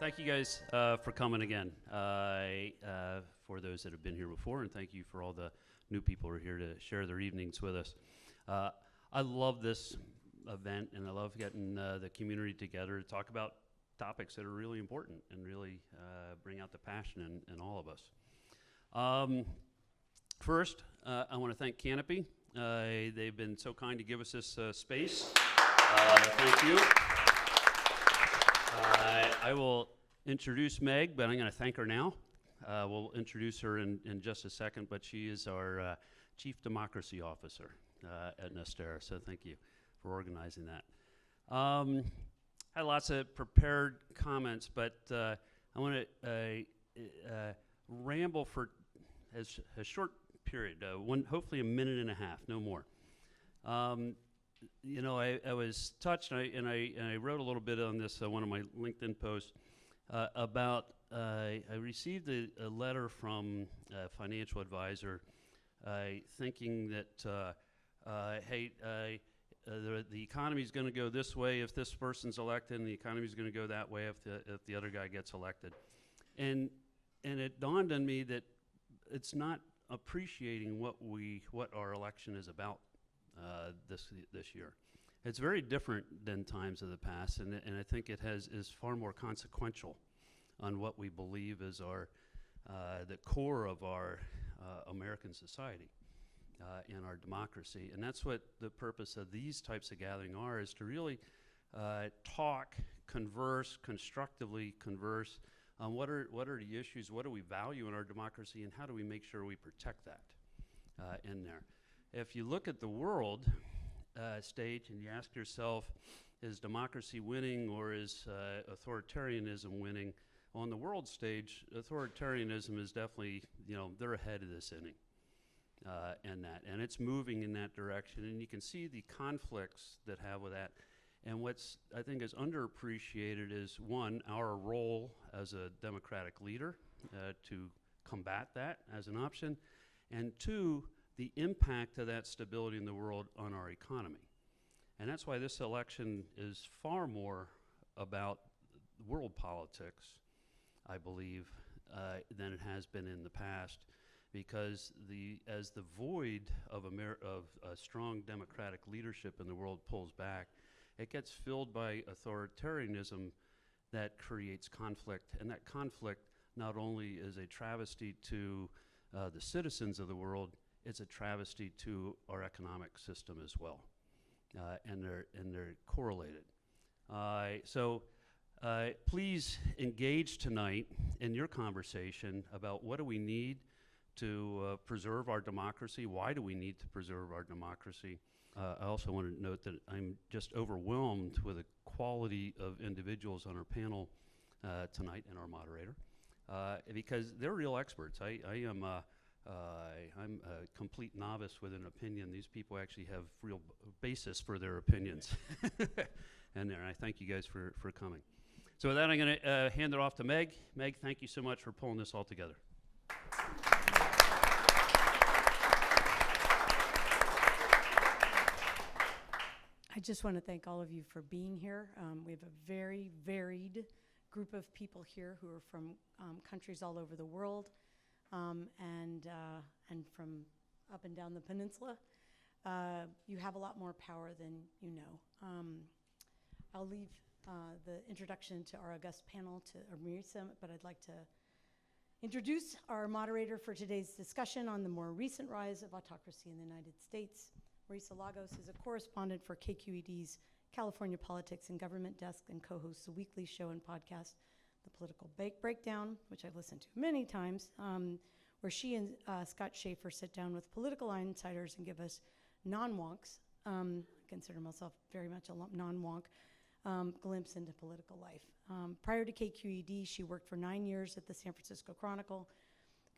Thank you guys for coming again. For those that have been here before, and thank you for all the new people who are here to share their evenings with us. I love this event, and I love getting the community together to talk about topics that are really important and really bring out the passion in all of us. First, I want to thank Canopy. They've been so kind to give us this space. Thank you. I will introduce Meg, but I'm going to thank her now. We'll introduce her in just a second, but she is our Chief Democracy Officer at Nestera, so thank you for organizing that. I had lots of prepared comments, but I want to ramble for a short period, hopefully a minute and a half, no more. You know, I was touched, and I wrote a little bit on this, one of my LinkedIn posts, about, I received a letter from a financial advisor thinking that, hey, the economy's going to go this way if this person's elected, and the economy's going to go that way if the other guy gets elected. And it dawned on me that it's not appreciating what our election is about this year. It's very different than times of the past, and I think it is far more consequential on what we believe is the core of our American society and our democracy. And that's what the purpose of these types of gathering are, is to really talk, converse, constructively converse on what are the issues, what do we value in our democracy, and how do we make sure we protect that in there. If you look at the world stage and you ask yourself, is democracy winning or is authoritarianism winning? On the world stage, authoritarianism is definitely, you know, they're ahead of this inning and it's moving in that direction, and you can see the conflicts that have with that. And what's, I think, is underappreciated is, one, our role as a democratic leader to combat that as an option, and two, the impact of that stability in the world on our economy. And that's why this election is far more about world politics, I believe, than it has been in the past, because as the void of a strong democratic leadership in the world pulls back, it gets filled by authoritarianism that creates conflict. And that conflict not only is a travesty to the citizens of the world, it's a travesty to our economic system as well, and they're correlated. So please engage tonight in your conversation about what do we need to preserve our democracy. Why do we need to preserve our democracy? I also want to note that I'm just overwhelmed with the quality of individuals on our panel tonight and our moderator, because they're real experts. I'm a complete novice with an opinion. These people actually have real basis for their opinions. And I thank you guys for coming. So with that, I'm going to hand it off to Meg. Meg, thank you so much for pulling this all together. I just want to thank all of you for being here. We have a very varied group of people here who are from countries all over the world, and from up and down the peninsula. You have a lot more power than you know. I'll leave the introduction to our august panel to Marisa, but I'd like to introduce our moderator for today's discussion on the more recent rise of autocracy in the United States. Marisa Lagos is a correspondent for KQED's California Politics and Government Desk and co-hosts the weekly show and podcast, The Political Breakdown, which I've listened to many times, where she and Scott Schaefer sit down with political insiders and give us non-wonks, I consider myself very much a non-wonk, glimpse into political life. Prior to KQED, she worked for 9 years at the San Francisco Chronicle,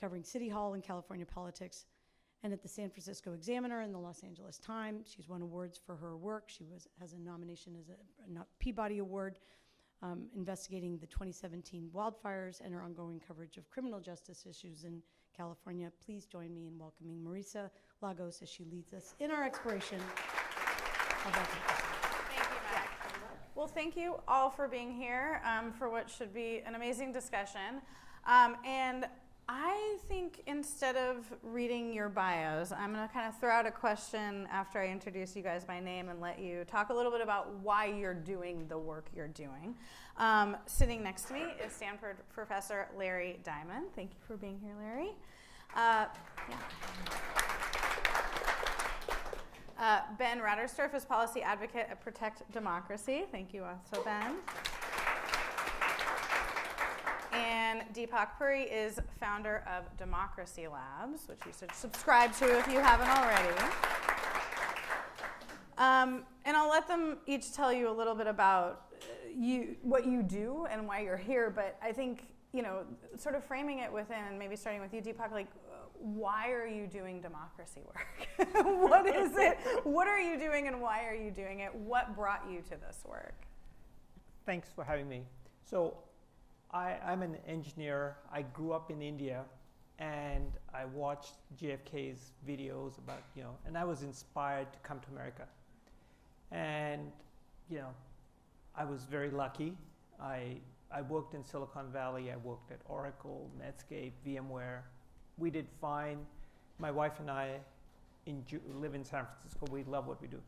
covering City Hall and California politics, and at the San Francisco Examiner and the Los Angeles Times. She's won awards for her work. She has a nomination as a Peabody Award, investigating the 2017 wildfires and her ongoing coverage of criminal justice issues in California. Please join me in welcoming Marisa Lagos as she leads us in our exploration of autocracy. Thank you, Meg. Well, thank you all for being here for what should be an amazing discussion. And I think instead of reading your bios, I'm going to kind of throw out a question after I introduce you guys by name and let you talk a little bit about why you're doing the work you're doing. Sitting next to me is Stanford professor Larry Diamond. Thank you for being here, Larry. Ben Raderstorf is policy advocate at Protect Democracy. Thank you also, Ben. And Deepak Puri is founder of Democracy Labs, which you should subscribe to if you haven't already. And I'll let them each tell you a little bit about what you do and why you're here. But I think, sort of framing it within, maybe starting with you, Deepak, like, why are you doing democracy work? What is it? What are you doing and why are you doing it? What brought you to this work? Thanks for having me. So I'm an engineer. I grew up in India and I watched JFK's videos about, and I was inspired to come to America. And, I was very lucky. I worked in Silicon Valley. I worked at Oracle, Netscape, VMware. We did fine. My wife and I live in San Francisco. We love what we do.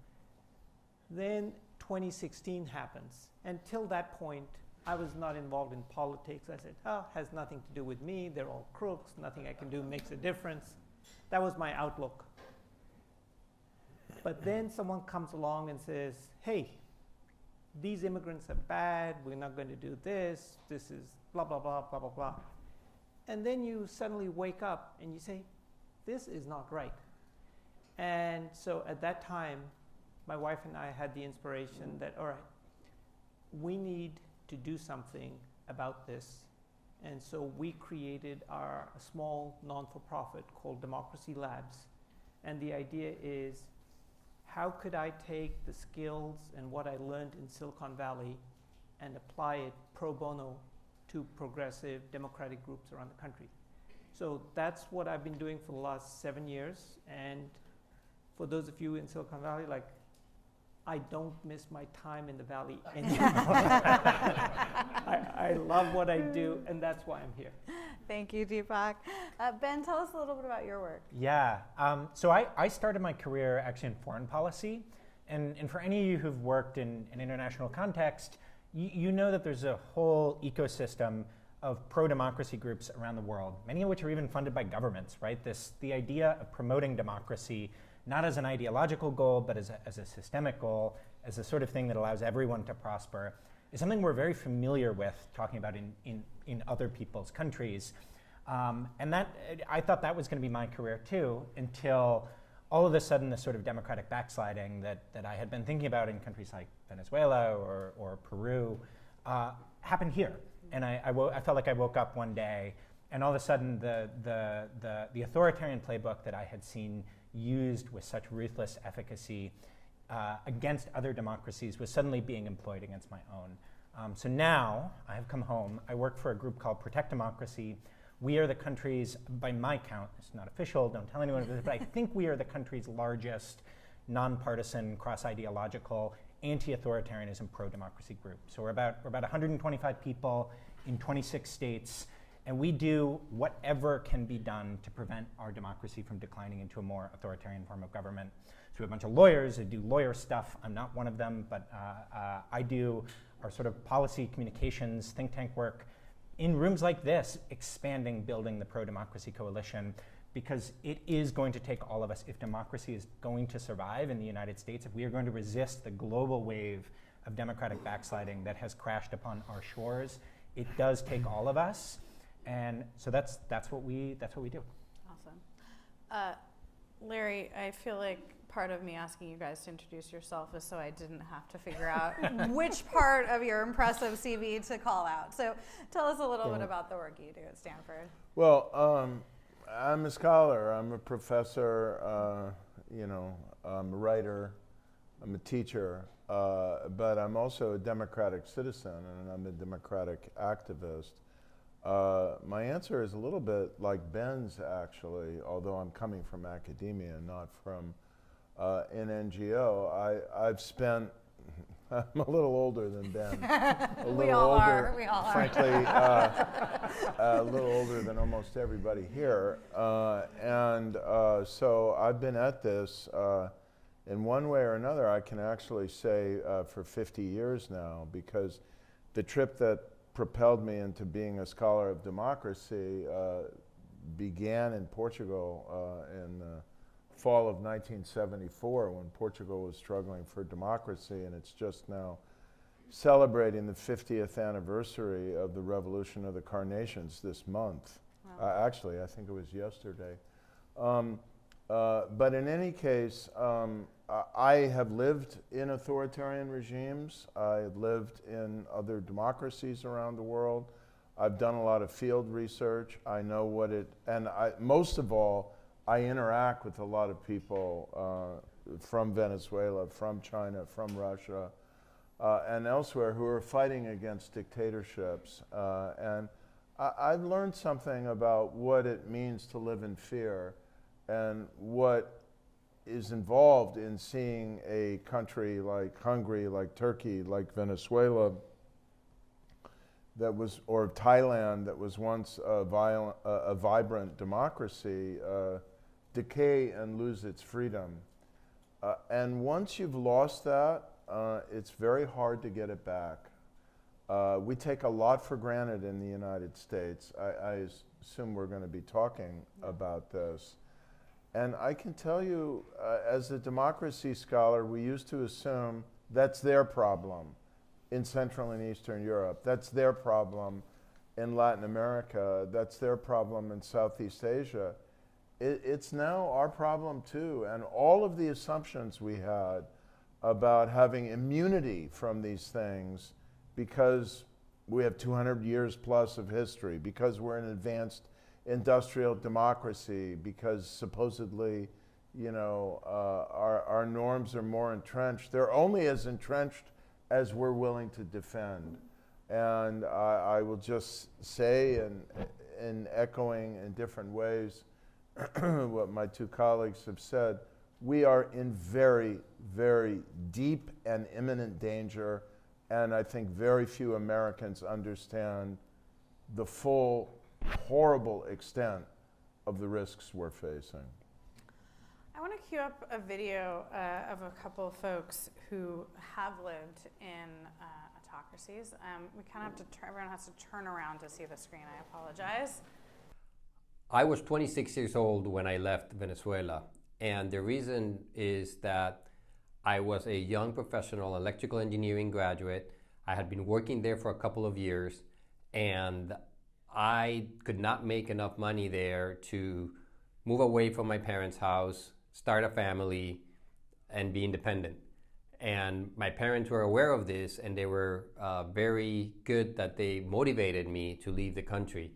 Then 2016 happens. Until that point, I was not involved in politics. I said, has nothing to do with me. They're all crooks. Nothing I can do makes a difference. That was my outlook. But then someone comes along and says, hey, these immigrants are bad. We're not going to do this. This is blah, blah, blah, blah, blah, blah. And then you suddenly wake up and you say, this is not right. And so at that time, my wife and I had the inspiration that, all right, we need to do something about this. And so we created a small non-for-profit called Democracy Labs. And the idea is, how could I take the skills and what I learned in Silicon Valley and apply it pro bono to progressive democratic groups around the country? So that's what I've been doing for the last 7 years. And for those of you in Silicon Valley, I don't miss my time in the Valley anymore. I love what I do, and that's why I'm here. Thank you, Deepak. Ben, tell us a little bit about your work. Yeah, so I started my career actually in foreign policy. And for any of you who've worked in an international context, you know that there's a whole ecosystem of pro-democracy groups around the world, many of which are even funded by governments, right? The idea of promoting democracy, not as an ideological goal, but as a systemic goal, as a sort of thing that allows everyone to prosper, is something we're very familiar with talking about in other people's countries. And that, I thought that was going to be my career too, until all of a sudden the sort of democratic backsliding that I had been thinking about in countries like Venezuela or Peru happened here. And I felt like I woke up one day and all of a sudden the authoritarian playbook that I had seen used with such ruthless efficacy against other democracies was suddenly being employed against my own. So now I have come home. I work for a group called Protect Democracy. We are the country's, by my count, it's not official, don't tell anyone this, but I think we are the country's largest nonpartisan, cross-ideological, anti-authoritarianism, pro-democracy group. So we're about 125 people in 26 states, and we do whatever can be done to prevent our democracy from declining into a more authoritarian form of government. So we have a bunch of lawyers who do lawyer stuff. I'm not one of them, but I do our sort of policy communications, think tank work in rooms like this, expanding, building the pro-democracy coalition, because it is going to take all of us. If democracy is going to survive in the United States, if we are going to resist the global wave of democratic backsliding that has crashed upon our shores, it does take all of us. And so that's what we do. Awesome. Larry, I feel like part of me asking you guys to introduce yourself is so I didn't have to figure out which part of your impressive CV to call out. So tell us a little bit about the work you do at Stanford. Well, I'm a scholar. I'm a professor. I'm a writer. I'm a teacher. But I'm also a democratic citizen, and I'm a democratic activist. My answer is a little bit like Ben's, actually, although I'm coming from academia, not from an NGO. I've spent I'm a little older than Ben. A little We all older, are. We all are. frankly, a little older than almost everybody here. So I've been at this in one way or another. I can actually say for 50 years now, because the trip that propelled me into being a scholar of democracy began in Portugal in the fall of 1974, when Portugal was struggling for democracy, and it's just now celebrating the 50th anniversary of the Revolution of the Carnations this month. Wow. Actually, I think it was yesterday. But in any case, I have lived in authoritarian regimes. I have lived in other democracies around the world. I've done a lot of field research. I know what it, and most of all, I interact with a lot of people from Venezuela, from China, from Russia, and elsewhere who are fighting against dictatorships. And I've learned something about what it means to live in fear and what is involved in seeing a country like Hungary, like Turkey, like Venezuela, that was, or Thailand, that was once a vibrant democracy, decay and lose its freedom. And once you've lost that, it's very hard to get it back. We take a lot for granted in the United States. I assume we're going to be talking about this. And I can tell you, as a democracy scholar, we used to assume that's their problem in Central and Eastern Europe. That's their problem in Latin America. That's their problem in Southeast Asia. It's now our problem too. And all of the assumptions we had about having immunity from these things because we have 200 years plus of history, because we're an advanced industrial democracy, because supposedly, you know, our norms are more entrenched. They're only as entrenched as we're willing to defend. And I will just say, in echoing in different ways what my two colleagues have said, we are in very, very deep and imminent danger, and I think very few Americans understand the full, horrible extent of the risks we're facing. I want to cue up a video of a couple of folks who have lived in autocracies. We kind of have to everyone has to turn around to see the screen. I apologize. I was 26 years old when I left Venezuela, and the reason is that I was a young professional electrical engineering graduate. I had been working there for a couple of years, and I could not make enough money there to move away from my parents' house, start a family, and be independent. And my parents were aware of this, and they were very good that they motivated me to leave the country.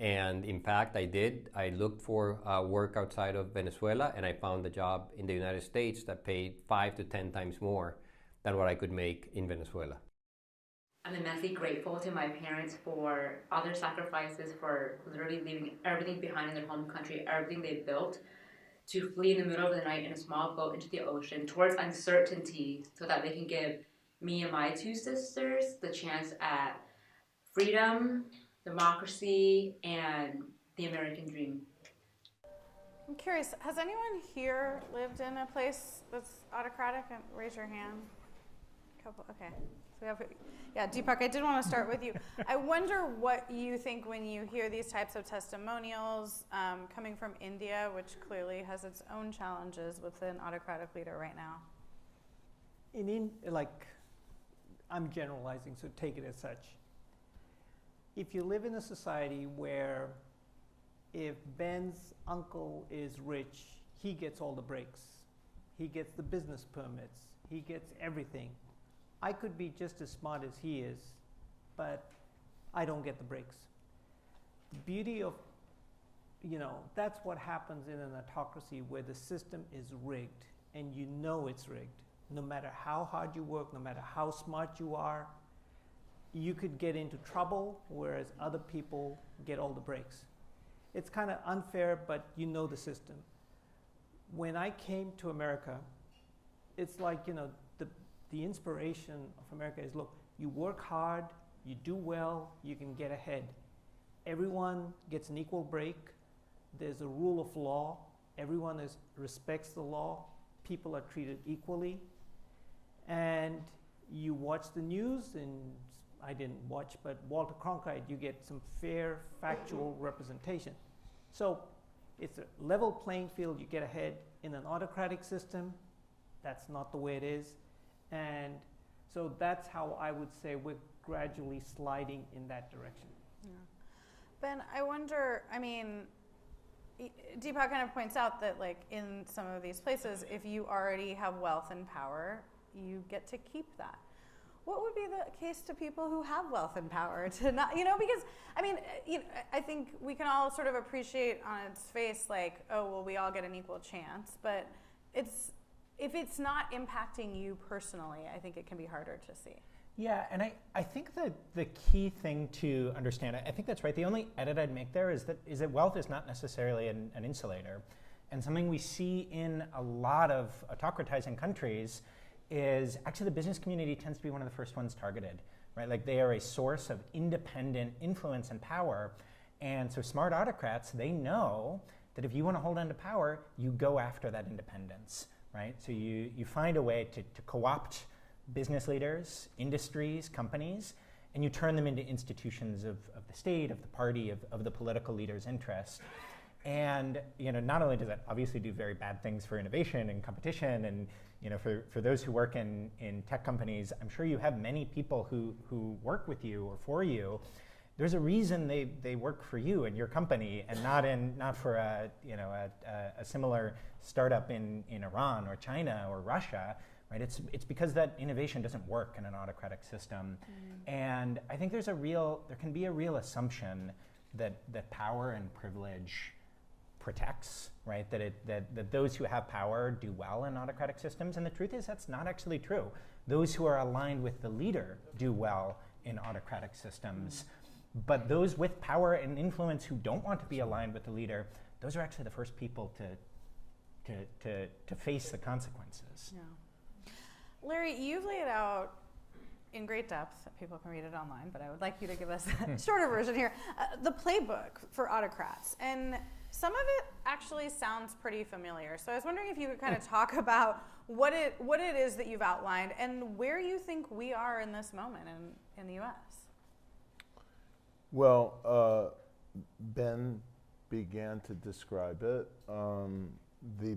And in fact, I did. I looked for work outside of Venezuela, and I found a job in the United States that paid 5 to 10 times more than what I could make in Venezuela. I'm immensely grateful to my parents for all their sacrifices, for literally leaving everything behind in their home country, everything they built, to flee in the middle of the night in a small boat into the ocean towards uncertainty so that they can give me and my two sisters the chance at freedom, democracy, and the American dream. I'm curious, has anyone here lived in a place that's autocratic? Raise your hand. Couple, okay. So we have, yeah, Deepak, I did want to start with you. I wonder what you think when you hear these types of testimonials coming from India, which clearly has its own challenges with an autocratic leader right now. I'm generalizing, so take it as such. If you live in a society where if Ben's uncle is rich, he gets all the breaks, he gets the business permits, he gets everything. I could be just as smart as he is, but I don't get the breaks. The beauty of, that's what happens in an autocracy where the system is rigged and you know it's rigged. No matter how hard you work, no matter how smart you are, you could get into trouble, whereas other people get all the breaks. It's kind of unfair, but you know the system. When I came to America, it's like, the inspiration of America is, look, you work hard, you do well, you can get ahead. Everyone gets an equal break. There's a rule of law. Everyone respects the law. People are treated equally. And you watch the news, and I didn't watch, but Walter Cronkite, you get some fair, factual representation. So it's a level playing field, you get ahead. In an autocratic system, that's not the way it is. And so that's how I would say we're gradually sliding in that direction. Yeah. Ben, I wonder, I mean, Deepak kind of points out that like in some of these places, if you already have wealth and power, you get to keep that. What would be the case to people who have wealth and power to not, because, I mean, I think we can all sort of appreciate on its face like, oh, well, we all get an equal chance, but if it's not impacting you personally, I think it can be harder to see. Yeah, and I think that the key thing to understand, I think that's right. The only edit I'd make there is that wealth is not necessarily an insulator. And something we see in a lot of autocratizing countries is actually the business community tends to be one of the first ones targeted, right? Like they are a source of independent influence and power. And so smart autocrats, they know that if you want to hold on to power, you go after that independence, right? So you find a way to co-opt business leaders, industries, companies, and you turn them into institutions of the state, of the party, of the political leader's interest. And not only does that obviously do very bad things for innovation and competition, and for those who work in tech companies, I'm sure you have many people who work with you or for you. There's a reason they work for you and your company, and not for a similar startup in Iran or China or Russia. Right? It's because that innovation doesn't work in an autocratic system. And I think there can be a real assumption that power and privilege protects, right? That those who have power do well in autocratic systems. And the truth is that's not actually true. Those who are aligned with the leader do well in autocratic systems. But those with power and influence who don't want to be aligned with the leader, those are actually the first people to face the consequences. Yeah. Larry, you've laid out in great depth, people can read it online, but I would like you to give us a shorter version here, the playbook for autocrats. And some of it actually sounds pretty familiar. So I was wondering if you could kind of talk about what it is that you've outlined and where you think we are in this moment in the US. Well, Ben began to describe it. The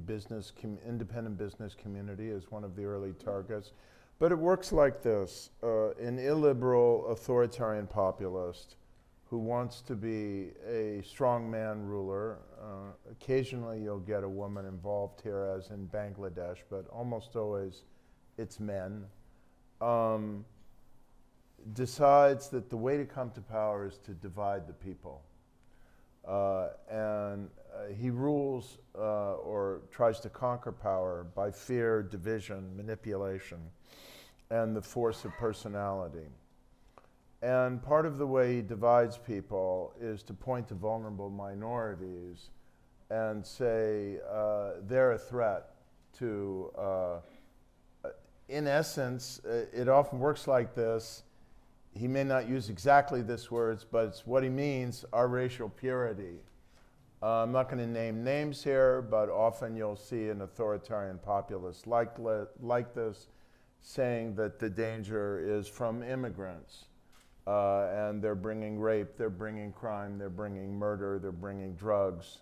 independent business community is one of the early targets. But it works like this. An illiberal authoritarian populist who wants to be a strongman ruler, occasionally you'll get a woman involved here as in Bangladesh, but almost always it's men, decides that the way to come to power is to divide the people. And he rules or tries to conquer power by fear, division, manipulation, and the force of personality. And part of the way he divides people is to point to vulnerable minorities and say they're a threat to, in essence, it often works like this. He may not use exactly this words, but it's what he means, our racial purity. I'm not going to name names here, but often you'll see an authoritarian populist like this saying that the danger is from immigrants. And they're bringing rape, they're bringing crime, they're bringing murder, they're bringing drugs.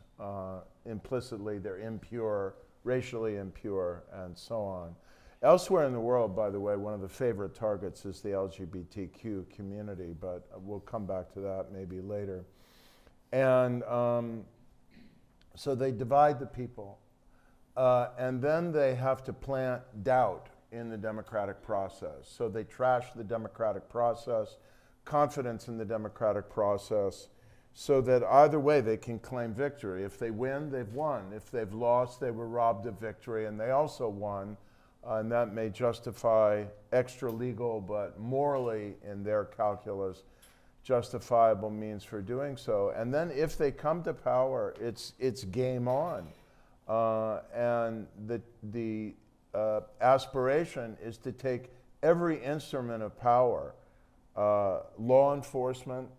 Implicitly, they're impure, racially impure, and so on. Elsewhere in the world, by the way, one of the favorite targets is the LGBTQ community, but we'll come back to that maybe later. And so they divide the people, and then they have to plant doubt in the democratic process. So they trash the democratic process, confidence in the democratic process, so that either way they can claim victory. If they win, they've won. If they've lost, they were robbed of victory, and they also won. And that may justify extra legal, but morally in their calculus, justifiable means for doing so. And then if they come to power, it's game on. And the aspiration is to take every instrument of power, law enforcement,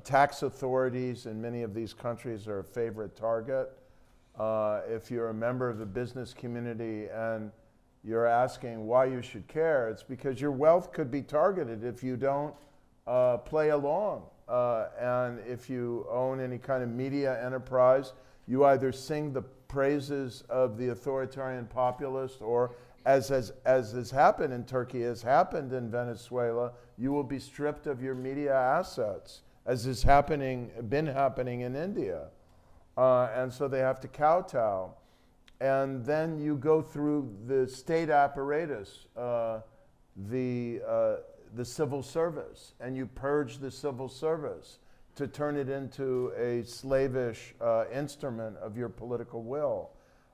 tax authorities in many of these countries are a favorite target. If you're a member of the business community and you're asking why you should care, it's because your wealth could be targeted if you don't play along. And if you own any kind of media enterprise, you either sing the praises of the authoritarian populist, or as has happened in Turkey, has happened in Venezuela, you will be stripped of your media assets, as is been happening in India. And so they have to kowtow. And then you go through the state apparatus, the civil service, and you purge the civil service to turn it into a slavish instrument of your political will.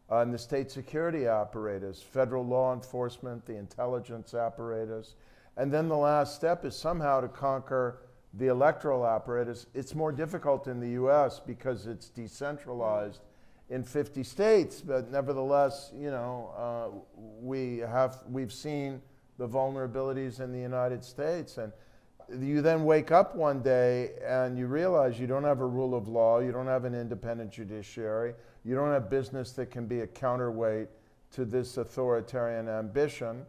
And the state security apparatus, federal law enforcement, the intelligence apparatus. And then the last step is somehow to conquer the electoral apparatus. It's more difficult in the US because it's decentralized in 50 states, but nevertheless, you know, we've seen the vulnerabilities in the United States. And you then wake up one day and you realize you don't have a rule of law, you don't have an independent judiciary, you don't have business that can be a counterweight to this authoritarian ambition.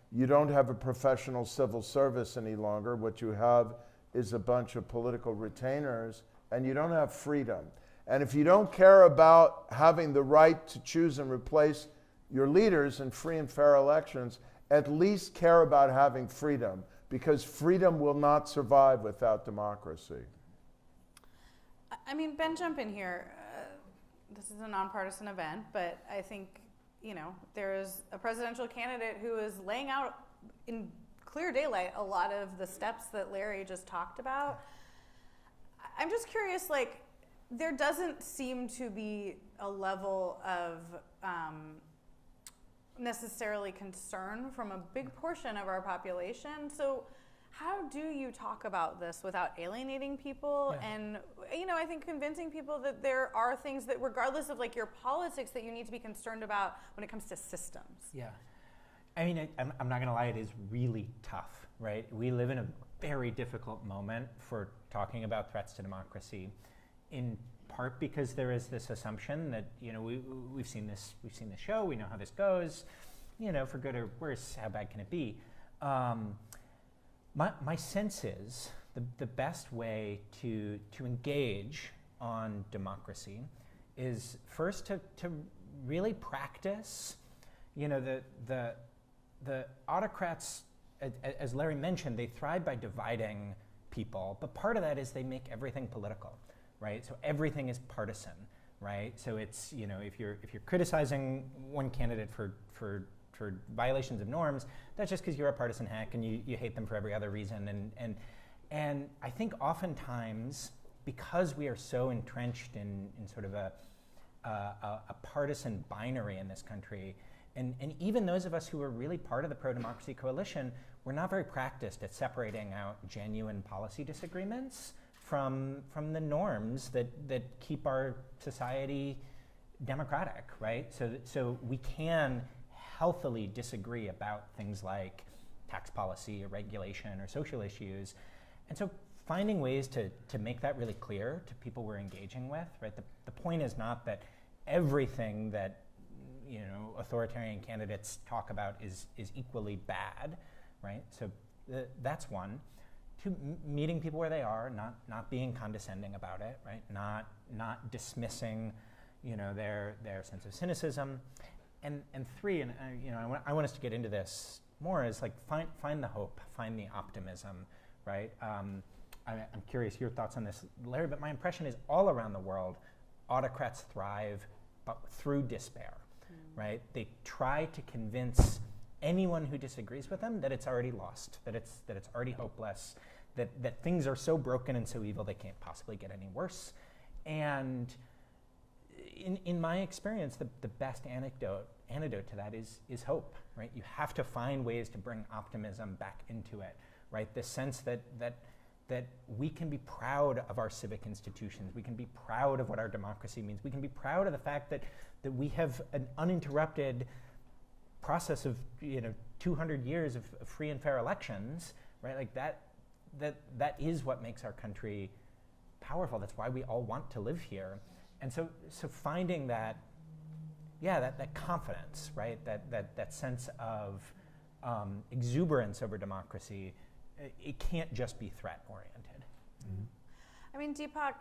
You don't have a professional civil service any longer. What you have is a bunch of political retainers, and you don't have freedom. And if you don't care about having the right to choose and replace your leaders in free and fair elections, at least care about having freedom, because freedom will not survive without democracy. I mean, Ben, jump in here. This is a nonpartisan event, but I think, you know, there is a presidential candidate who is laying out in clear daylight a lot of the steps that Larry just talked about. I'm just curious, like, there doesn't seem to be a level of necessarily concern from a big portion of our population. So how do you talk about this without alienating people? Yeah. And, you know, I think convincing people that there are things that, regardless of like your politics, that you need to be concerned about when it comes to systems. Yeah. I mean, I'm not gonna lie, it is really tough, right? We live in a very difficult moment for talking about threats to democracy, in part because there is this assumption that, you know, we've seen this show, we know how this goes, you know, for good or worse, how bad can it be? My sense is the best way to engage on democracy is first to really practice, you know, the autocrats, as Larry mentioned, they thrive by dividing people, but part of that is they make everything political, right? So everything is partisan, right? So it's, you know, if you're criticizing one candidate for violations of norms, that's just because you're a partisan hack and you hate them for every other reason. And I think oftentimes, because we are so entrenched in sort of a partisan binary in this country, and even those of us who are really part of the pro-democracy coalition, we're not very practiced at separating out genuine policy disagreements from the norms that keep our society democratic, right? So we can healthily disagree about things like tax policy or regulation or social issues. And so finding ways to make that really clear to people we're engaging with, right? The point is not that everything that, you know, authoritarian candidates talk about is equally bad, right? So that's one. Two, meeting people where they are, not being condescending about it, right? Not dismissing, you know, their sense of cynicism. And three, and you know, I want us to get into this more, is like find the hope, find the optimism, right? I'm curious your thoughts on this, Larry, but my impression is all around the world, autocrats thrive but through despair, right? They try to convince anyone who disagrees with them that it's already lost, that it's already hopeless, that things are so broken and so evil they can't possibly get any worse. And in my experience, the best antidote to that is hope, right? You have to find ways to bring optimism back into it, right? The sense that we can be proud of our civic institutions, we can be proud of what our democracy means, we can be proud of the fact that we have an uninterrupted process of, you know, 200 years of free and fair elections, right? Like that is what makes our country powerful. That's why we all want to live here. And so finding that, that confidence, right? That sense of exuberance over democracy, it can't just be threat oriented. Mm-hmm. I mean, Deepak,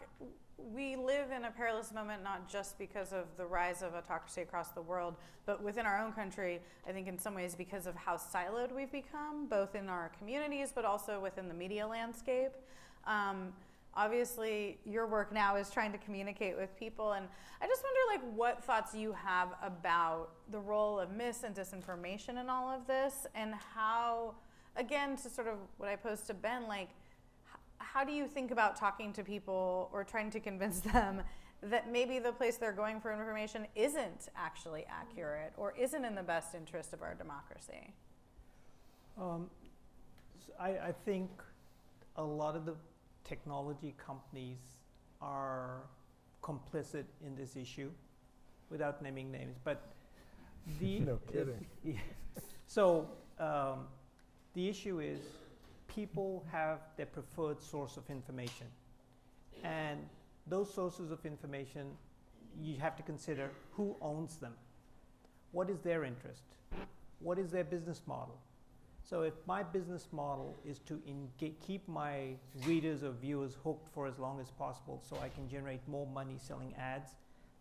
we live in a perilous moment not just because of the rise of autocracy across the world, but within our own country, I think in some ways because of how siloed we've become, both in our communities, but also within the media landscape. Obviously, your work now is trying to communicate with people, and I just wonder, like, what thoughts you have about the role of mis and disinformation in all of this, and how, again, to sort of what I posed to Ben, like, how do you think about talking to people or trying to convince them that maybe the place they're going for information isn't actually accurate or isn't in the best interest of our democracy? I think a lot of the technology companies are complicit in this issue, without naming names. But the no kidding. So the issue is people have their preferred source of information, and those sources of information, you have to consider who owns them, what is their interest, what is their business model. So if my business model is to keep my readers or viewers hooked for as long as possible so I can generate more money selling ads,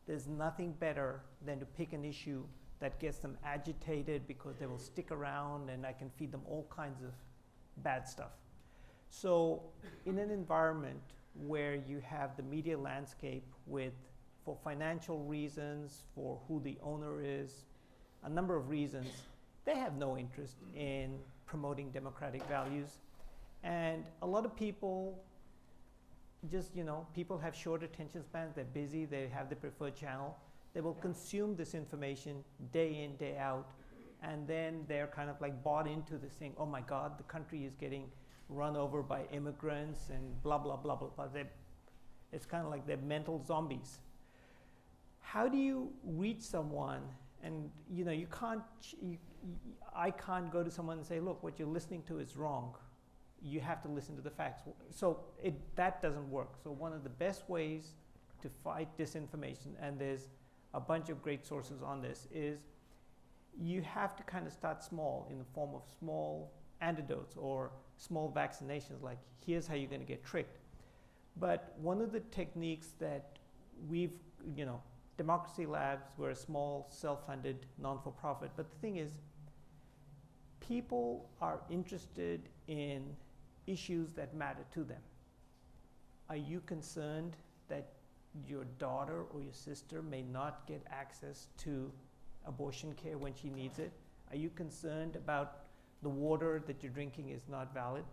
there's nothing better than to pick an issue that gets them agitated because they will stick around and I can feed them all kinds of bad stuff. So in an environment where you have the media landscape with, for financial reasons, for who the owner is, a number of reasons, they have no interest in promoting democratic values. And a lot of people just, people have short attention spans, they're busy, they have the preferred channel. They will consume this information day in, day out, and then they're kind of like bought into this thing, oh my God, the country is getting run over by immigrants and blah, blah, blah, blah, blah. It's kind of like they're mental zombies. How do you reach someone? And I can't go to someone and say, look, what you're listening to is wrong. You have to listen to the facts. So that doesn't work. So one of the best ways to fight disinformation, and there's a bunch of great sources on this, is you have to kind of start small in the form of small antidotes or small vaccinations, like here's how you're going to get tricked. But one of the techniques that we've, Democracy Labs, we're a small, self-funded, non-for-profit, but the thing is, people are interested in issues that matter to them. Are you concerned that your daughter or your sister may not get access to abortion care when she needs it? Are you concerned about the water that you're drinking is not valid?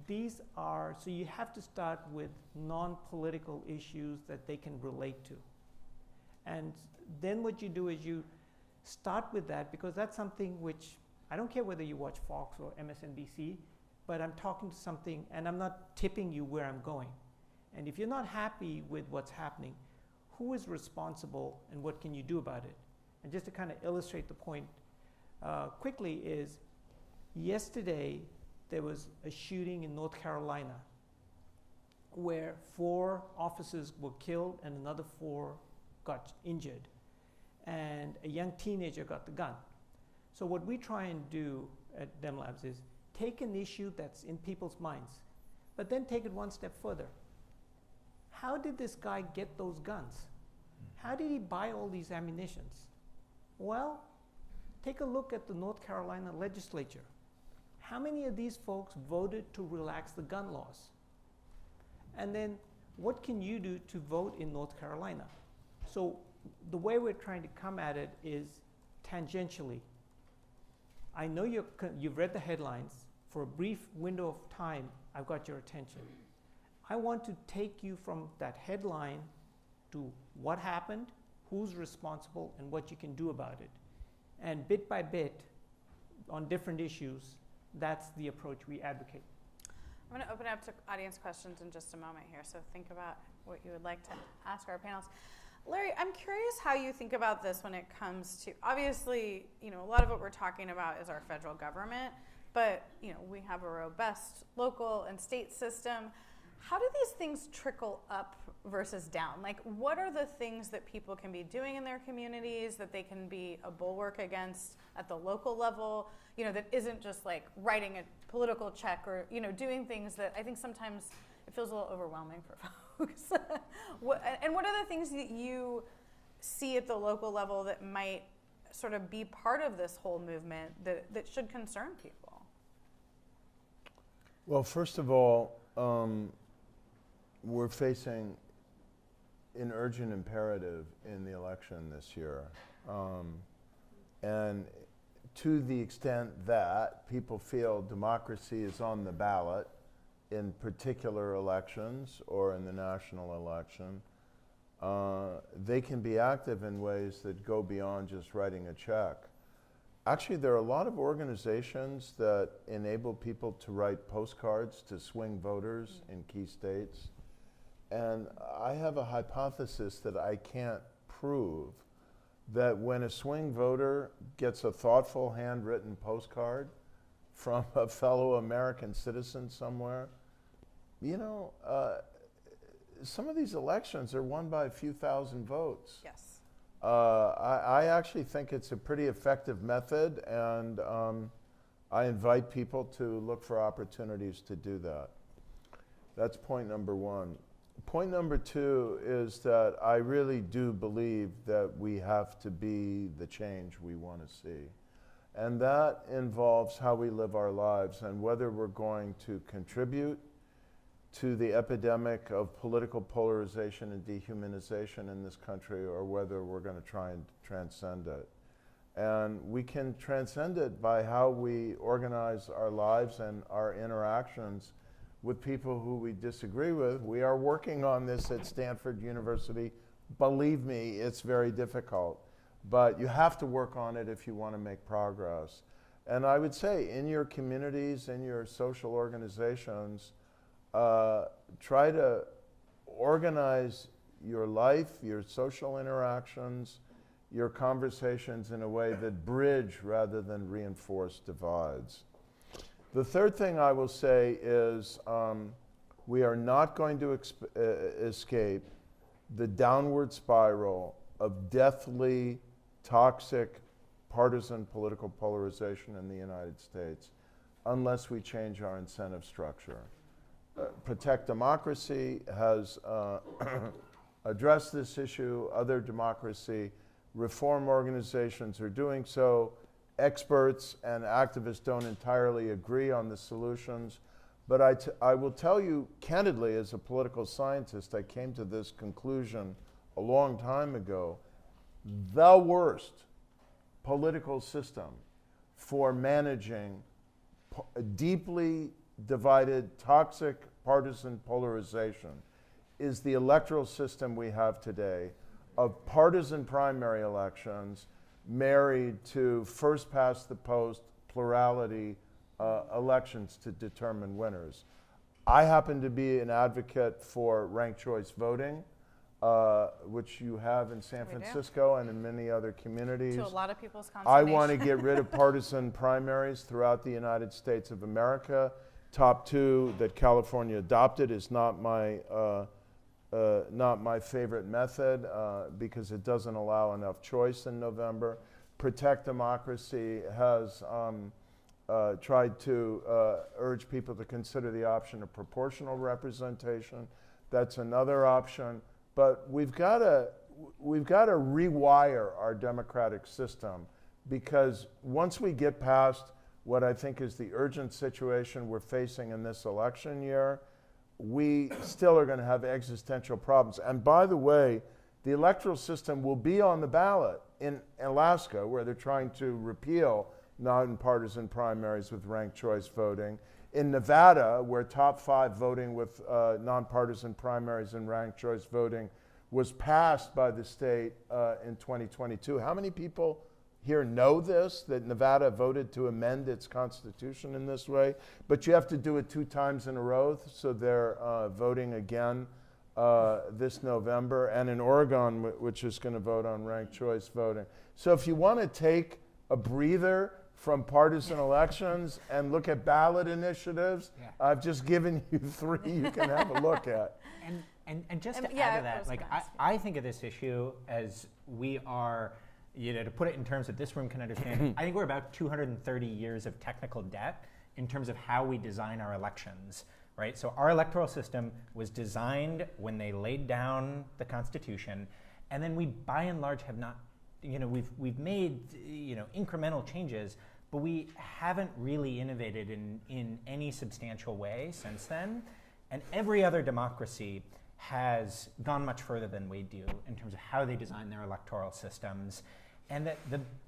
So you have to start with non-political issues that they can relate to. And then what you do is you start with that, because that's something which, I don't care whether you watch Fox or MSNBC, but I'm talking to something and I'm not tipping you where I'm going. And if you're not happy with what's happening, who is responsible and what can you do about it? And just to kind of illustrate the point quickly is, yesterday there was a shooting in North Carolina where 4 officers were killed and another 4 got injured, and a young teenager got the gun. So what we try and do at Dem Labs is take an issue that's in people's minds, but then take it one step further. How did this guy get those guns? How did he buy all these ammunitions? Well, take a look at the North Carolina legislature. How many of these folks voted to relax the gun laws? And then what can you do to vote in North Carolina? So the way we're trying to come at it is tangentially. I know you've read the headlines. For a brief window of time, I've got your attention. I want to take you from that headline to what happened, who's responsible, and what you can do about it. And bit by bit, on different issues, that's the approach we advocate. I'm going to open up to audience questions in just a moment here, so think about what you would like to ask our panelists. Larry, I'm curious how you think about this when it comes to, obviously, a lot of what we're talking about is our federal government, but, we have a robust local and state system. How do these things trickle up versus down? Like, what are the things that people can be doing in their communities that they can be a bulwark against at the local level, that isn't just like writing a political check or, doing things that I think sometimes it feels a little overwhelming for folks. What are the things that you see at the local level that might sort of be part of this whole movement that should concern people? Well, first of all, we're facing an urgent imperative in the election this year. And to the extent that people feel democracy is on the ballot in particular elections or in the national election, they can be active in ways that go beyond just writing a check. Actually, there are a lot of organizations that enable people to write postcards to swing voters in key states. And I have a hypothesis that I can't prove, that when a swing voter gets a thoughtful handwritten postcard from a fellow American citizen somewhere, some of these elections are won by a few thousand votes. Yes. I actually think it's a pretty effective method, and I invite people to look for opportunities to do that. That's point number one. Point number two is that I really do believe that we have to be the change we want to see. And that involves how we live our lives and whether we're going to contribute to the epidemic of political polarization and dehumanization in this country, or whether we're going to try and transcend it. And we can transcend it by how we organize our lives and our interactions with people who we disagree with. We are working on this at Stanford University. Believe me, it's very difficult, but you have to work on it if you want to make progress. And I would say in your communities, in your social organizations, try to organize your life, your social interactions, your conversations in a way that bridge rather than reinforce divides. The third thing I will say is we are not going to escape the downward spiral of deathly, toxic, partisan political polarization in the United States unless we change our incentive structure. Protect Democracy has addressed this issue. Other democracy reform organizations are doing so. Experts and activists don't entirely agree on the solutions, but I will tell you candidly, as a political scientist, I came to this conclusion a long time ago. The worst political system for managing deeply divided, toxic partisan polarization is the electoral system we have today of partisan primary elections married to first past the post plurality elections to determine winners. I happen to be an advocate for ranked choice voting, which you have in San Francisco and in many other communities. To a lot of people's I consternation. want to get rid of partisan primaries throughout the United States of America. Top two that California adopted is not my favorite method because it doesn't allow enough choice in November. Protect Democracy has tried to urge people to consider the option of proportional representation. That's another option. But we've got to rewire our democratic system, because once we get past what I think is the urgent situation we're facing in this election year, we still are going to have existential problems. And by the way, the electoral system will be on the ballot in Alaska, where they're trying to repeal nonpartisan primaries with ranked choice voting. In Nevada, where top five voting with nonpartisan primaries and ranked choice voting was passed by the state in 2022. How many people here know this, that Nevada voted to amend its constitution in this way? But you have to do it 2 times in a row, so they're voting again this November, and in Oregon, which is going to vote on ranked choice voting. So if you want to take a breather from partisan elections and look at ballot initiatives, I've just given you 3 you can have a look at. And just to add to that, like I think of this issue as we are, to put it in terms that this room can understand, I think we're about 230 years of technical debt in terms of how we design our elections, right? So our electoral system was designed when they laid down the Constitution, and then we, by and large, have not, we've made, incremental changes, but we haven't really innovated in any substantial way since then. And every other democracy has gone much further than we do in terms of how they design their electoral systems. And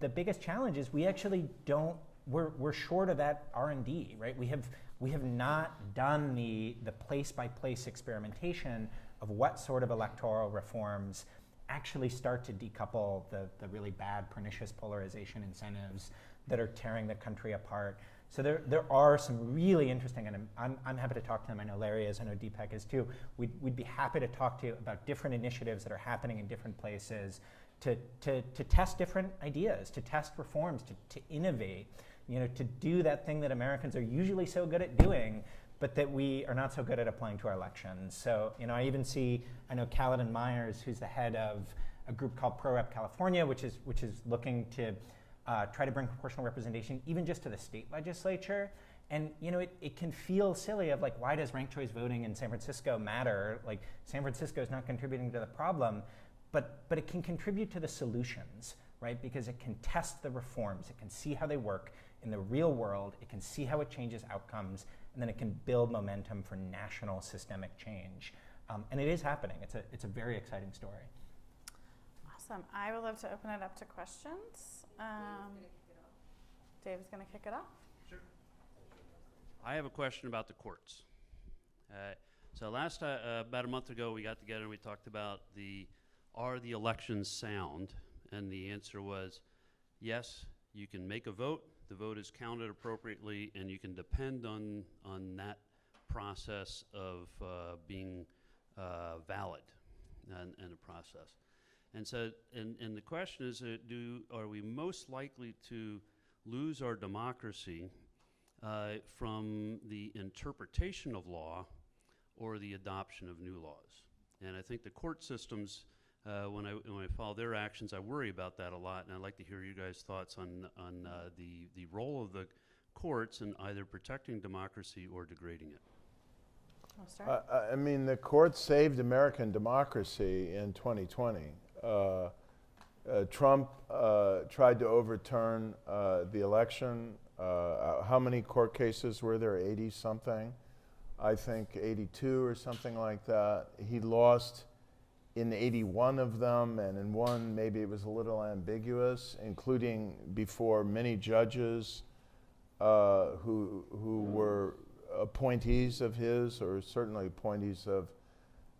the biggest challenge is we actually don't, we're short of that R&D, right? We have not done the place-by-place experimentation of what sort of electoral reforms actually start to decouple the really bad, pernicious polarization incentives that are tearing the country apart. So there are some really interesting, and I'm happy to talk to them. I know Larry is, I know Deepak is too. We'd be happy to talk to you about different initiatives that are happening in different places to test different ideas, to test reforms, to innovate, to do that thing that Americans are usually so good at doing, but that we are not so good at applying to our elections. So, I even see, I know Kaladin Myers, who's the head of a group called ProRep California, which is looking to try to bring proportional representation even just to the state legislature. And it can feel silly of like, why does ranked choice voting in San Francisco matter? Like, San Francisco is not contributing to the problem, but it can contribute to the solutions, right? Because it can test the reforms, it can see how they work in the real world, it can see how it changes outcomes, and then it can build momentum for national systemic change. And it is happening. It's a very exciting story. Awesome. I would love to open it up to questions. Dave's going to kick it off. Sure. I have a question about the courts. So last, about a month ago, we got together and we talked about are the elections sound? And the answer was, yes, you can make a vote, the vote is counted appropriately, and you can depend on that process of being valid in a process. And so, and the question is, are we most likely to lose our democracy from the interpretation of law or the adoption of new laws? And I think the court systems, when I follow their actions, I worry about that a lot, and I'd like to hear you guys' thoughts on the role of the courts in either protecting democracy or degrading it. I'll start. I mean, the courts saved American democracy in 2020. Trump tried to overturn the election. How many court cases were there? 80-something? I think 82 or something like that. He lost in 81 of them, and in one maybe it was a little ambiguous, including before many judges who were appointees of his, or certainly appointees of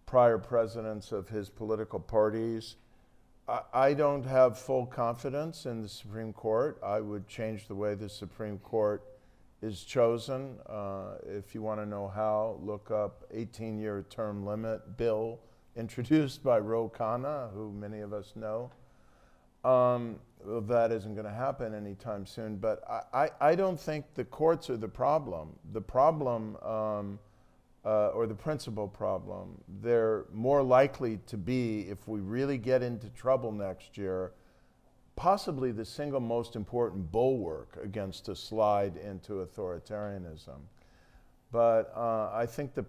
prior presidents of his political parties. I don't have full confidence in the Supreme Court. I would change the way the Supreme Court is chosen. If you want to know how, look up 18-year term limit bill introduced by Ro Khanna, who many of us know. Well, that isn't going to happen anytime soon, but I don't think the courts are the problem. The problem, or the principal problem, they're more likely to be, if we really get into trouble next year, possibly the single most important bulwark against a slide into authoritarianism. But I think the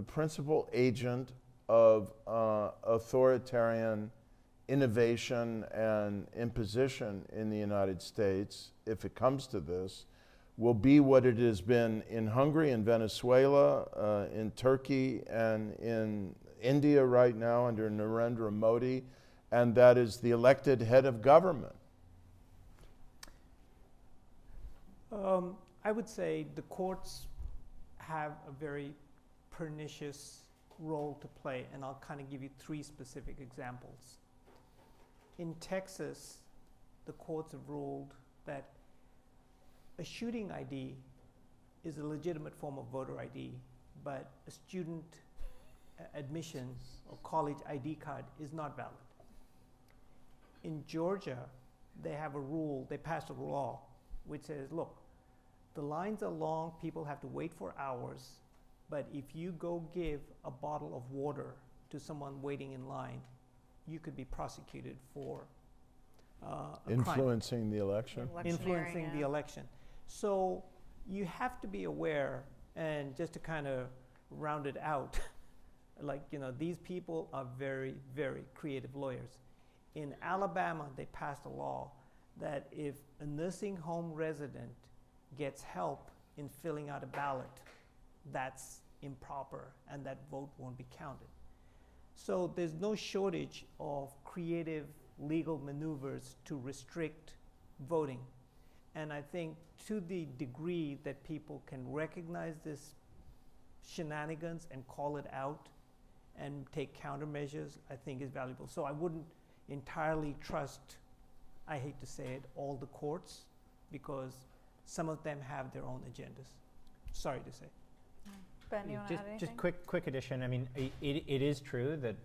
principal agent of authoritarian innovation and imposition in the United States, if it comes to this, will be what it has been in Hungary and Venezuela, in Turkey and in India right now under Narendra Modi, and that is the elected head of government. I would say the courts have a very pernicious role to play, and I'll kind of give you 3 specific examples. In Texas, the courts have ruled that a shooting ID is a legitimate form of voter ID, but a student admission or college ID card is not valid. In Georgia, they have a rule, they passed a law which says, look, the lines are long, people have to wait for hours, but if you go give a bottle of water to someone waiting in line, you could be prosecuted for a Influencing crime. the election? Influencing the election. So you have to be aware, and just to kind of round it out, like, you know, these people are very, very creative lawyers. In Alabama, they passed a law that if a nursing home resident gets help in filling out a ballot, that's improper and that vote won't be counted. So there's no shortage of creative legal maneuvers to restrict voting. And I think to the degree that people can recognize this shenanigans and call it out and take countermeasures, I think is valuable. So I wouldn't entirely trust, I hate to say it, all the courts, because some of them have their own agendas. Sorry to say. Ben, you want to add anything? Just quick addition. I mean, it is true that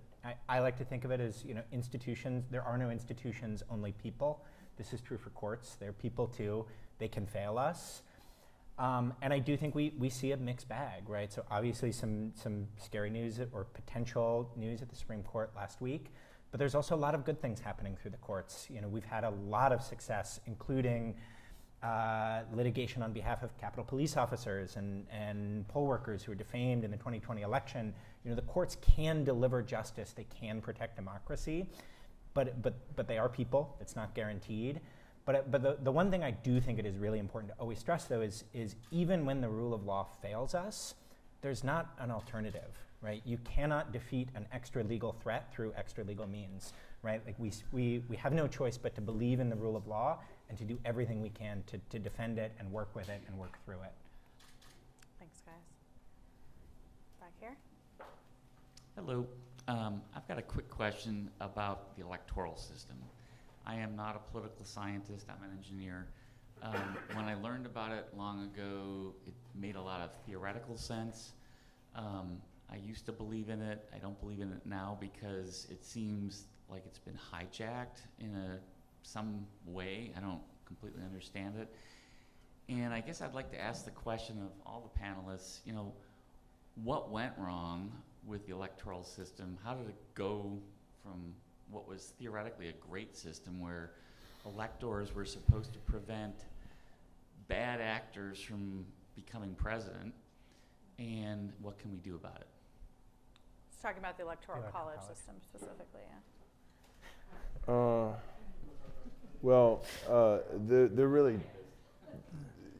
I like to think of it as, you know, institutions. There are no institutions, only people. This is true for courts. They're people too. They can fail us. And I do think we see a mixed bag, right? So obviously some scary news or potential news at the Supreme Court last week, but there's also a lot of good things happening through the courts. You know, we've had a lot of success, including litigation on behalf of Capitol Police officers and poll workers who were defamed in the 2020 election. You know, the courts can deliver justice. They can protect democracy, but they are people. It's not guaranteed. But the one thing I do think it is really important to always stress, though, is even when the rule of law fails us, there's not an alternative, right? You cannot defeat an extra legal threat through extra legal means, right? Like we have no choice but to believe in the rule of law and to do everything we can to defend it and work with it and work through it. Thanks, guys. Back here. Hello. I've got a quick question about the electoral system. I am not a political scientist, I'm an engineer. When I learned about it long ago, it made a lot of theoretical sense. I used to believe in it. I don't believe in it now because it seems like it's been hijacked in some way. I don't completely understand it. And I guess I'd like to ask the question of all the panelists, you know, what went wrong with the electoral system? How did it go from what was theoretically a great system where electors were supposed to prevent bad actors from becoming president, and what can we do about it? It's talking about the electoral college system specifically, yeah. Well, they're really,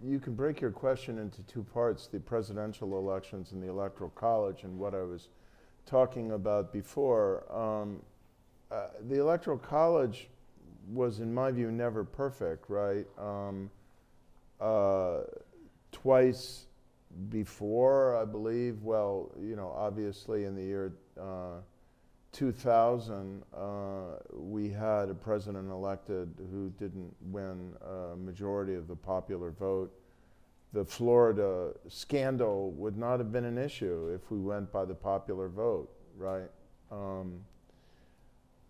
you can break your question into two parts, the presidential elections and the electoral college, and what I was talking about before. The electoral college was, in my view, never perfect, right? Twice before, I believe, well, you know, obviously in the year 2000, we had a president elected who didn't win a majority of the popular vote. The Florida scandal would not have been an issue if we went by the popular vote, right?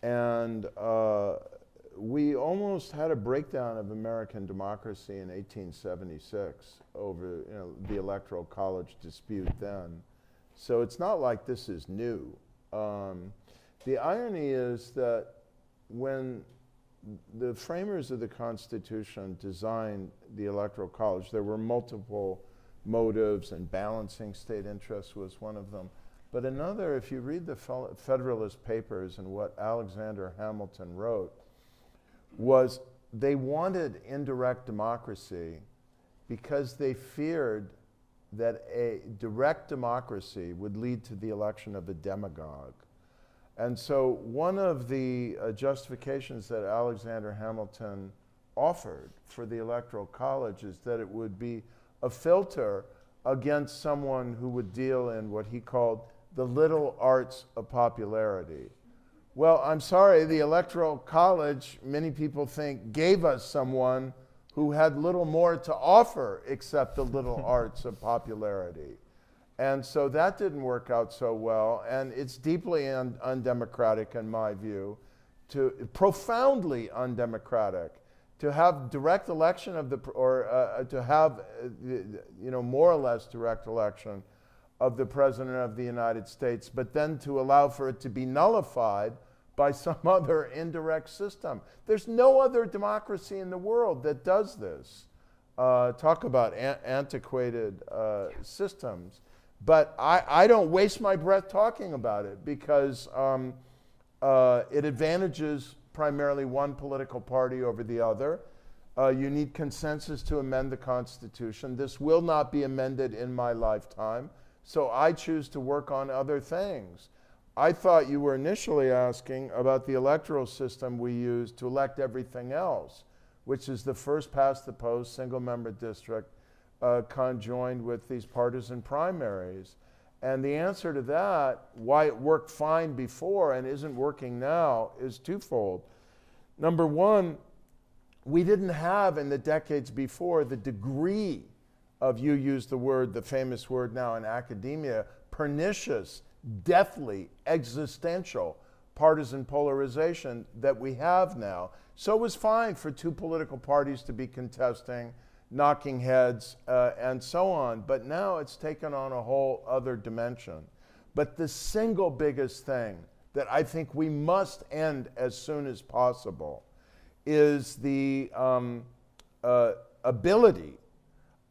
And we almost had a breakdown of American democracy in 1876 over, you know, the electoral college dispute then. So it's not like this is new. The irony is that when the framers of the Constitution designed the electoral college, there were multiple motives, and balancing state interests was one of them. But another, if you read the Federalist Papers and what Alexander Hamilton wrote, was they wanted indirect democracy because they feared that a direct democracy would lead to the election of a demagogue. And so one of the justifications that Alexander Hamilton offered for the Electoral College is that it would be a filter against someone who would deal in what he called the little arts of popularity. Well, I'm sorry, the Electoral College, many people think, gave us someone who had little more to offer except the little arts of popularity. And so that didn't work out so well, and it's deeply undemocratic in my view, profoundly undemocratic, to have direct election of to have more or less direct election of the President of the United States, but then to allow for it to be nullified by some other indirect system. There's no other democracy in the world that does this. Talk about antiquated systems. But I don't waste my breath talking about it, because it advantages primarily one political party over the other. You need consensus to amend the Constitution. This will not be amended in my lifetime, so I choose to work on other things. I thought you were initially asking about the electoral system we use to elect everything else, which is the first past the post, single member district, conjoined with these partisan primaries. And the answer to that, why it worked fine before and isn't working now, is twofold. Number one, we didn't have in the decades before the degree of, you use the word, the famous word now in academia, pernicious, deathly, existential partisan polarization that we have now. So it was fine for two political parties to be contesting, knocking heads, and so on. But now it's taken on a whole other dimension. But the single biggest thing that I think we must end as soon as possible is the ability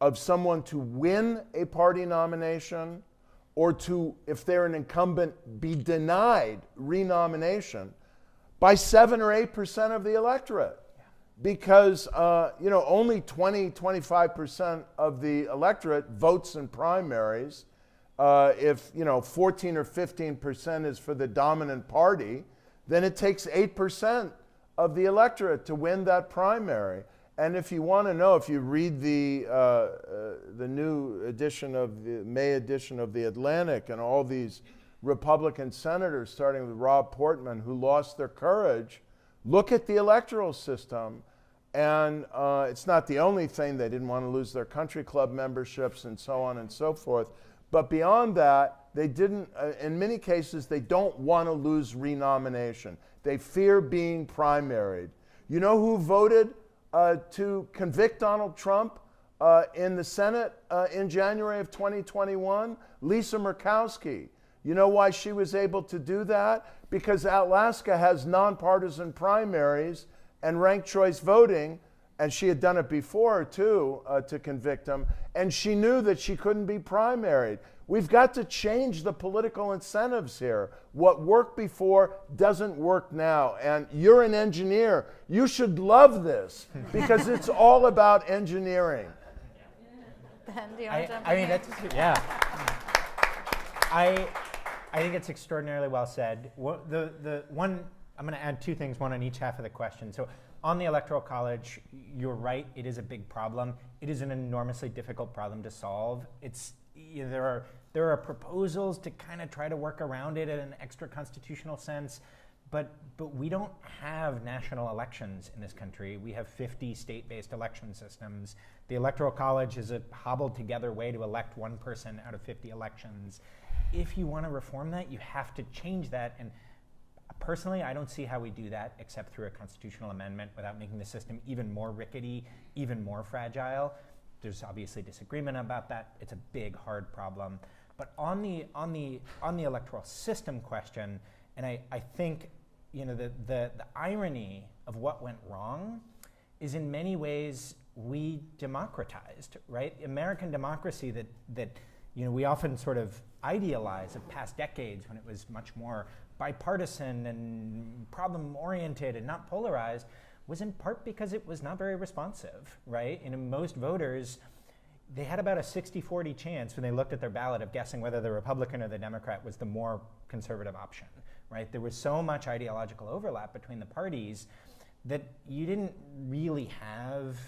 of someone to win a party nomination, or to, if they're an incumbent, be denied renomination by 7 or 8% of the electorate. Because only 20-25% of the electorate votes in primaries. If 14 or 15% is for the dominant party, then it takes 8% of the electorate to win that primary. And if you want to know, if you read the new edition of the May edition of the Atlantic, and all these Republican senators, starting with Rob Portman, who lost their courage, look at the electoral system. And it's not the only thing. They didn't want to lose their country club memberships and so on and so forth. But beyond that, they didn't, in many cases, they don't want to lose renomination. They fear being primaried. You know who voted to convict Donald Trump in the Senate in January of 2021? Lisa Murkowski. You know why she was able to do that? Because Alaska has nonpartisan primaries and ranked choice voting, and she had done it before too, to convict him, and she knew that she couldn't be primaried. We've got to change the political incentives here. What worked before doesn't work now, and you're an engineer. You should love this, because it's all about engineering. Ben, do you want to jump I in mean, here? that's, yeah. I think it's extraordinarily well said. The one, I'm going to add two things, one on each half of the question. So on the Electoral College, you're right, it is a big problem. It is an enormously difficult problem to solve. It's, there are proposals to kind of try to work around it in an extra constitutional sense, but we don't have national elections in this country. We have 50 state-based election systems. The Electoral College is a hobbled together way to elect one person out of 50 elections. If you want to reform that, you have to change that. And personally, I don't see how we do that except through a constitutional amendment without making the system even more rickety, even more fragile. There's obviously disagreement about that. It's a big, hard problem. But on the electoral system question, and I think the irony of what went wrong is, in many ways, we democratized, right? American democracy that we often sort of idealize of past decades, when it was much more bipartisan and problem-oriented and not polarized, was in part because it was not very responsive, right? And most voters, they had about a 60-40 chance when they looked at their ballot of guessing whether the Republican or the Democrat was the more conservative option, right? There was so much ideological overlap between the parties that you didn't really have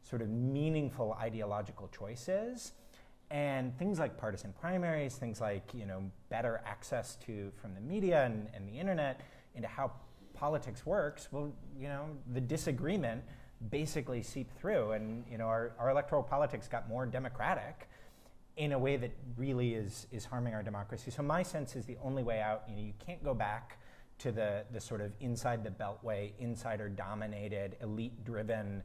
sort of meaningful ideological choices. And things like partisan primaries, things like better access from the media and the internet into how politics works, well, the disagreement basically seeped through, and our electoral politics got more democratic. in a way that really is harming our democracy. So my sense is the only way out, you can't go back to the sort of inside the beltway, insider-dominated, elite-driven,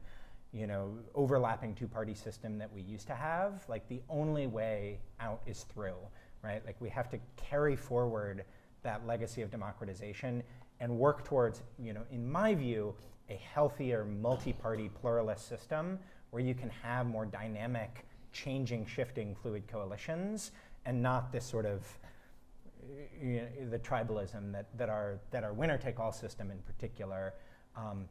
overlapping two-party system that we used to have. Like, the only way out is through, right? Like, we have to carry forward that legacy of democratization and work towards, in my view, a healthier multi-party pluralist system where you can have more dynamic, changing, shifting, fluid coalitions, and not this sort of the tribalism that our winner-take-all system in particular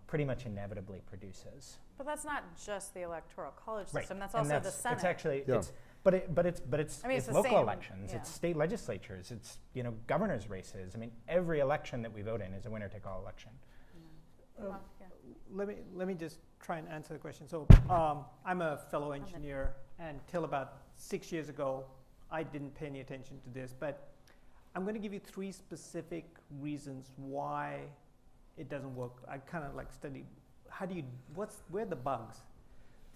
pretty much inevitably produces. But that's not just the electoral college Right. system. That's And also the Senate. It's actually Yeah. but it's I mean, it's the local same, elections, yeah. it's state legislatures, it's governor's races. I mean, every election that we vote in is a winner-take-all election. Yeah. Let me just try and answer the question. So I'm a fellow engineer, and till about 6 years ago, I didn't pay any attention to this, but I'm going to give you 3 specific reasons why it doesn't work. I kind of studied where are the bugs?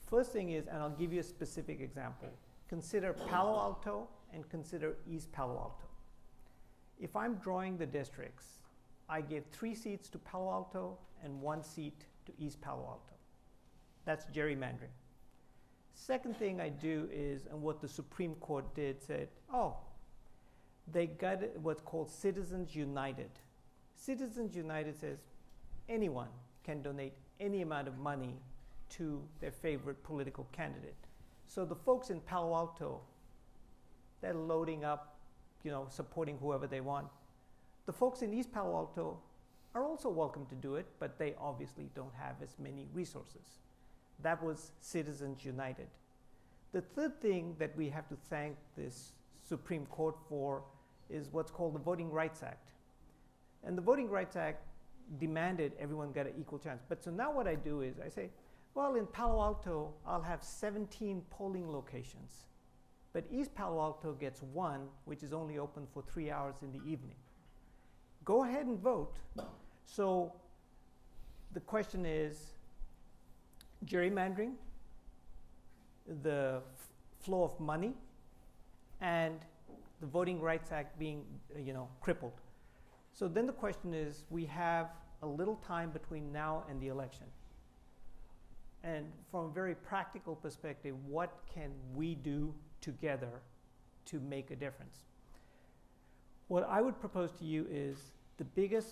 First thing is, and I'll give you a specific example. Consider Palo Alto and consider East Palo Alto. If I'm drawing the districts, I give 3 seats to Palo Alto and 1 seat to East Palo Alto. That's gerrymandering. Second thing I do is, and what the Supreme Court did, said, they got what's called Citizens United. Citizens United says anyone can donate any amount of money to their favorite political candidate. So the folks in Palo Alto, they're loading up, supporting whoever they want. The folks in East Palo Alto are also welcome to do it, but they obviously don't have as many resources. That was Citizens United. The third thing that we have to thank this Supreme Court for is what's called the Voting Rights Act. And the Voting Rights Act demanded everyone get an equal chance. But so now what I do is I say, well, in Palo Alto, I'll have 17 polling locations. But East Palo Alto gets 1, which is only open for 3 hours in the evening. Go ahead and vote. So the question is gerrymandering, the flow of money, and the Voting Rights Act being crippled. So then the question is, we have a little time between now and the election. And from a very practical perspective, what can we do together to make a difference? What I would propose to you is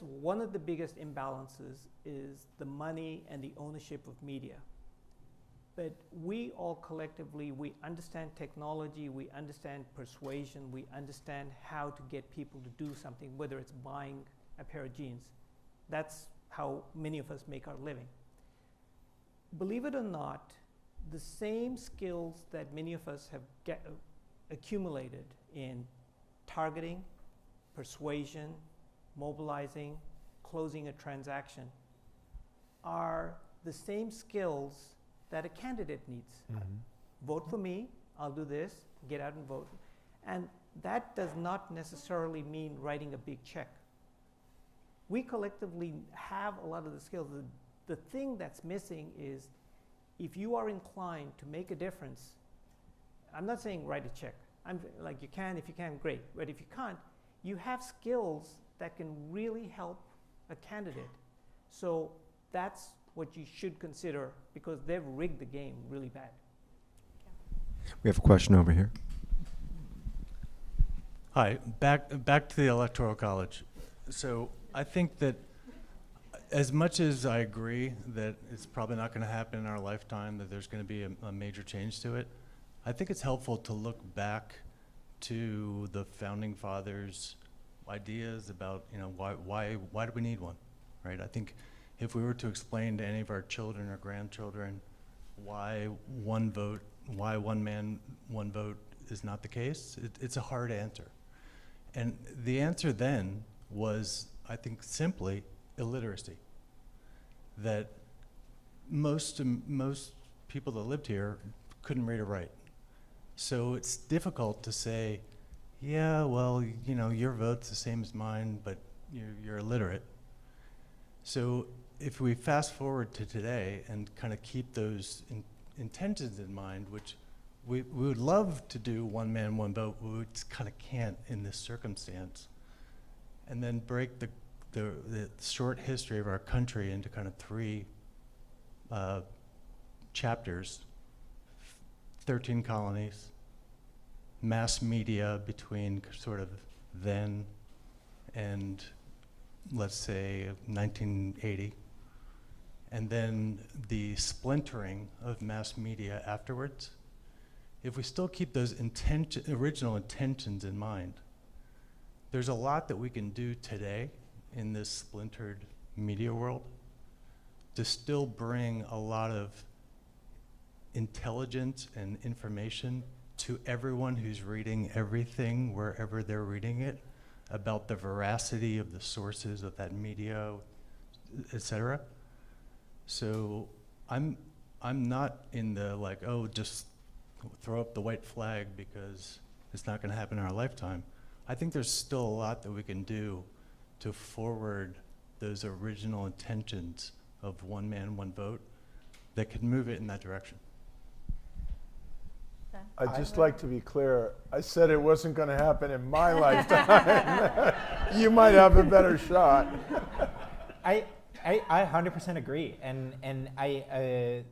one of the biggest imbalances is the money and the ownership of media. But we all collectively, we understand technology, we understand persuasion, we understand how to get people to do something, whether it's buying a pair of jeans. That's how many of us make our living. Believe it or not, the same skills that many of us have accumulated in targeting, persuasion, mobilizing, closing a transaction are the same skills that a candidate needs. Vote for me, I'll do this, get out and vote. And that does not necessarily mean writing a big check. We collectively have a lot of the skills. The thing that's missing is, if you are inclined to make a difference, I'm not saying write a check. I'm like, you can, if you can, great. But if you can't, you have skills that can really help a candidate. So that's what you should consider, because they've rigged the game really bad. We have a question over here. Hi, back to the Electoral College. So I think that as much as I agree that it's probably not going to happen in our lifetime, that there's going to be a major change to it, I think it's helpful to look back to the founding fathers' ideas about, why do we need one, right? I think if we were to explain to any of our children or grandchildren why one man, one vote is not the case, it's a hard answer. And the answer then was, I think, simply illiteracy. That most people that lived here couldn't read or write. So it's difficult to say, yeah, well, your vote's the same as mine, but you're illiterate. So if we fast forward to today and kind of keep those intentions in mind, which we would love to do one man, one vote, but we just kind of can't in this circumstance. And then break the short history of our country into kind of 3 chapters, 13 colonies, mass media between sort of then and, let's say, 1980, and then the splintering of mass media afterwards. If we still keep those original intentions in mind, there's a lot that we can do today in this splintered media world to still bring a lot of intelligence and information to everyone who's reading everything wherever they're reading it about the veracity of the sources of that media, et cetera. So I'm not in the like, oh, just throw up the white flag because it's not going to happen in our lifetime. I think there's still a lot that we can do to forward those original intentions of one man, one vote that could move it in that direction. I'd just like to be clear. I said it wasn't going to happen in my lifetime. You might have a better shot. I 100% agree, and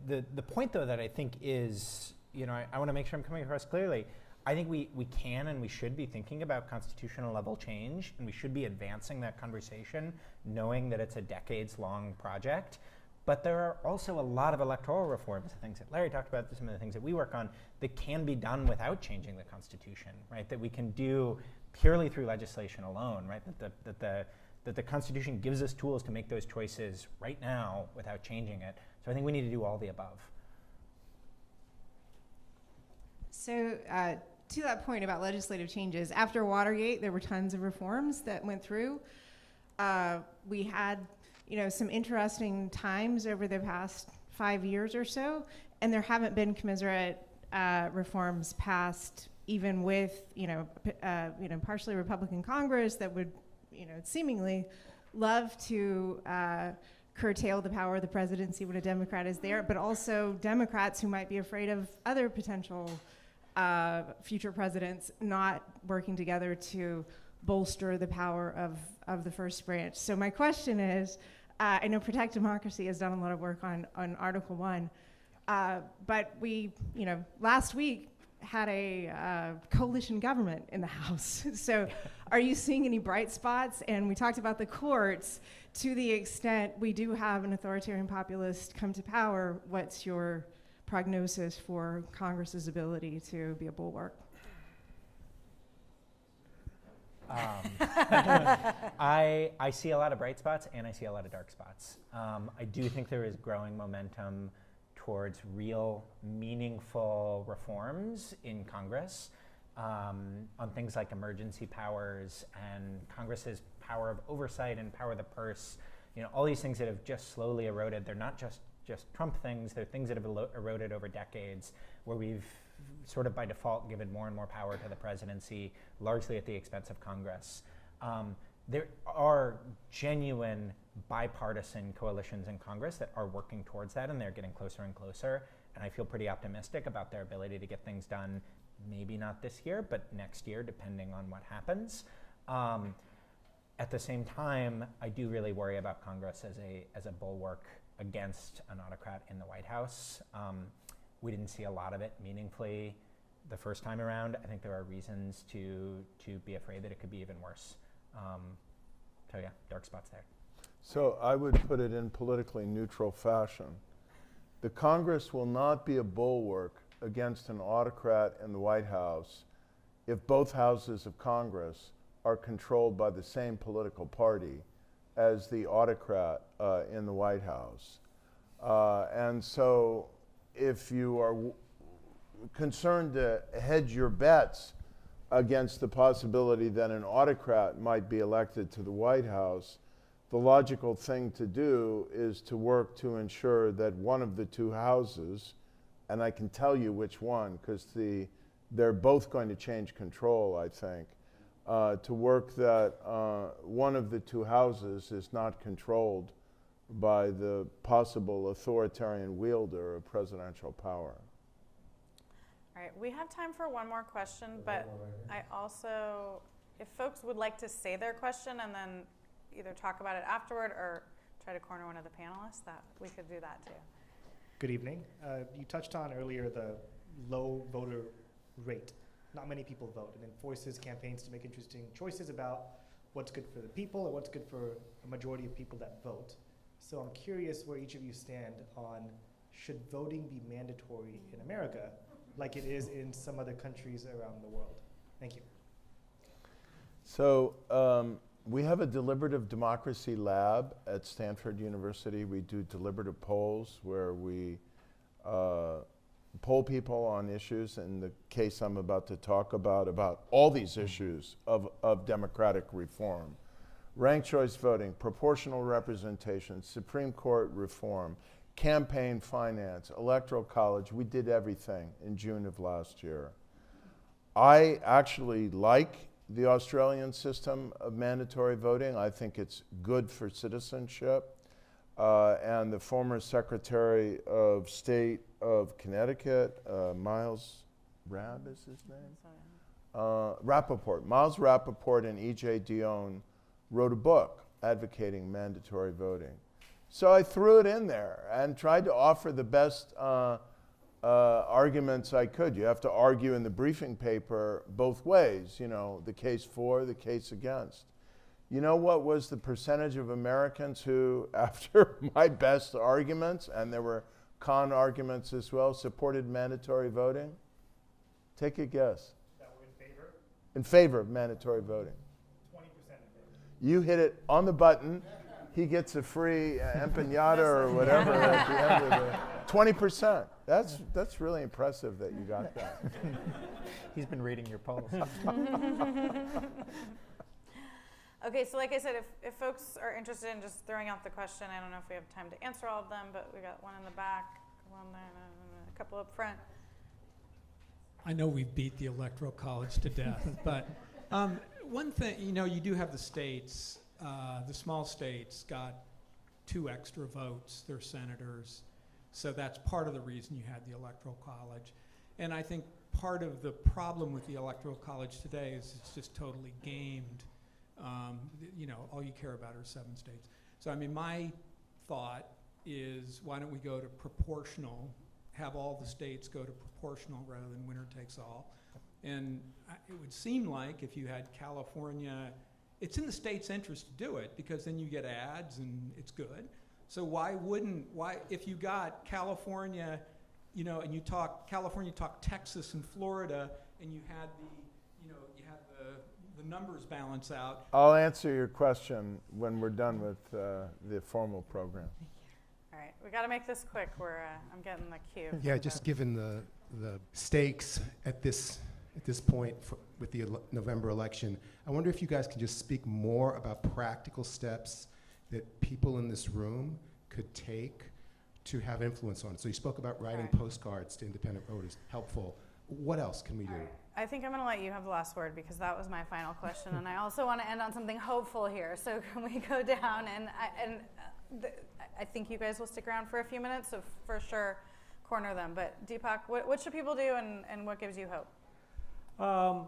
the point though that I think is, you know, I want to make sure I'm coming across clearly. I think we can and we should be thinking about constitutional level change, and we should be advancing that conversation, knowing that it's a decades-long project. But there are also a lot of electoral reforms, the things that Larry talked about, some of the things that we work on, that can be done without changing the Constitution, right? That we can do purely through legislation alone, right? That the Constitution gives us tools to make those choices right now without changing it. So I think we need to do all the above. So to that point about legislative changes, after Watergate, there were tons of reforms that went through. We had, you know, some interesting times over the past 5 years or so, and there haven't been commensurate reforms passed, even with, partially Republican Congress that would, seemingly love to curtail the power of the presidency when a Democrat is there, but also Democrats who might be afraid of other potential future presidents not working together to bolster the power of the first branch. So my question is, I know Protect Democracy has done a lot of work on Article 1, but we, last week had a coalition government in the House. So are you seeing any bright spots? And we talked about the courts. To the extent we do have an authoritarian populist come to power, what's your prognosis for Congress's ability to be a bulwark? I see a lot of bright spots and I see a lot of dark spots. I do think there is growing momentum towards real, meaningful reforms in Congress on things like emergency powers and Congress's power of oversight and power of the purse. All these things that have just slowly eroded. They're not just Trump things. They're things that have eroded over decades, where we've sort of by default given more and more power to the presidency, largely at the expense of Congress. There are genuine bipartisan coalitions in Congress that are working towards that, and they're getting closer and closer. And I feel pretty optimistic about their ability to get things done, maybe not this year, but next year, depending on what happens. At the same time, I do really worry about Congress as a bulwark against an autocrat in the White House. We didn't see a lot of it meaningfully the first time around. I think there are reasons to be afraid that it could be even worse. So yeah, dark spots there. So I would put it in politically neutral fashion. The Congress will not be a bulwark against an autocrat in the White House if both houses of Congress are controlled by the same political party as the autocrat in the White House. And so if you are concerned to hedge your bets against the possibility that an autocrat might be elected to the White House, the logical thing to do is to work to ensure that one of the two houses, and I can tell you which one because they're both going to change control, I think, to work that one of the two houses is not controlled by the possible authoritarian wielder of presidential power. All right, we have time for one more question, but I also, if folks would like to say their question and then either talk about it afterward or try to corner one of the panelists, that we could do that too. Good evening. You touched on earlier the low voter rate. Not many people vote, and it forces campaigns to make interesting choices about what's good for the people or what's good for a majority of people that vote. So I'm curious where each of you stand on should voting be mandatory in America like it is in some other countries around the world? Thank you. So we have a deliberative democracy lab at Stanford University. We do deliberative polls where we poll people on issues. In the case I'm about to talk about all these issues of democratic reform. Ranked choice voting, proportional representation, Supreme Court reform, campaign finance, electoral college. We did everything in June of last year. I actually like the Australian system of mandatory voting. I think it's good for citizenship. And the former Secretary of State of Connecticut, Miles Rabb is his name? Rappaport. Miles Rappaport and E.J. Dionne wrote a book advocating mandatory voting. So I threw it in there and tried to offer the best arguments I could. You have to argue in the briefing paper both ways, you know, the case for, the case against. You know what was the percentage of Americans who, after my best arguments, and there were con arguments as well, supported mandatory voting? Take a guess. That were in favor? In favor of mandatory voting. 20% in favor. You hit it on the button. He gets a free empanada or whatever at the end of it. 20%. That's really impressive that you got that. He's been reading your polls. Okay, so like I said, if folks are interested in just throwing out the question, I don't know if we have time to answer all of them, but we got one in the back, one there, a couple up front. I know we've beat the Electoral College to death, but one thing, you know, you do have the states, the small states got 2 extra votes, they're senators, so that's part of the reason you had the Electoral College. And I think part of the problem with the Electoral College today is it's just totally gamed. You know, all you care about are 7 states. So I mean, my thought is, why don't we go to proportional, have all the states go to proportional rather than winner takes all. And it would seem like if you had California, it's in the state's interest to do it because then you get ads and it's good. So why if you got California, you know, and you talk Texas and Florida, and you had the numbers balance out. I'll answer your question when we're done with the formal program. All right, we got to make this quick. I'm getting the cue. Yeah, just given the stakes at this point with the November election, I wonder if you guys can just speak more about practical steps that people in this room could take to have influence on it. So you spoke about writing postcards to independent voters, helpful. What else can we do? I think I'm going to let you have the last word because that was my final question, and I also want to end on something hopeful here. So can we go down? And I think you guys will stick around for a few minutes, so for sure corner them. But Deepak, what should people do, and what gives you hope?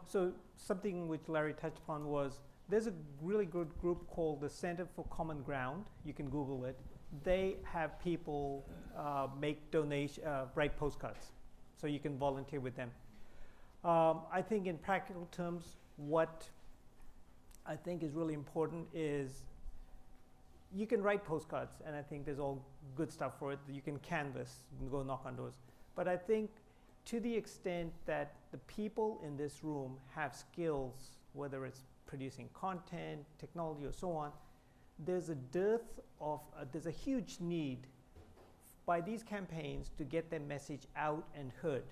So something which Larry touched upon was there's a really good group called the Center for Common Ground. You can Google it. They have people make donations, write postcards, so you can volunteer with them. I think in practical terms, what I think is really important is you can write postcards, and I think there's all good stuff for it. You can canvass, you can go knock on doors. But I think to the extent that the people in this room have skills, whether it's producing content, technology, or so on, there's a huge need by these campaigns to get their message out and heard.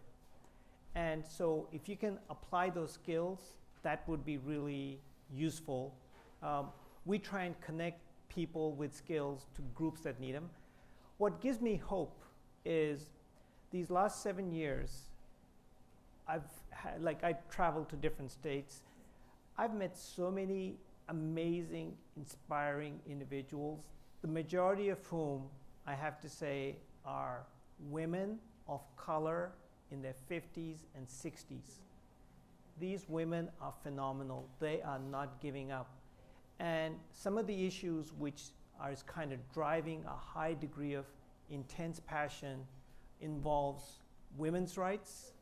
And so if you can apply those skills, that would be really useful. We try and connect people with skills to groups that need them. What gives me hope is these last 7 years, I've traveled to different states. I've met so many amazing, inspiring individuals, the majority of whom, I have to say, are women of color in their 50s and 60s. These women are phenomenal. They are not giving up. And some of the issues which are kind of driving a high degree of intense passion involves women's rights,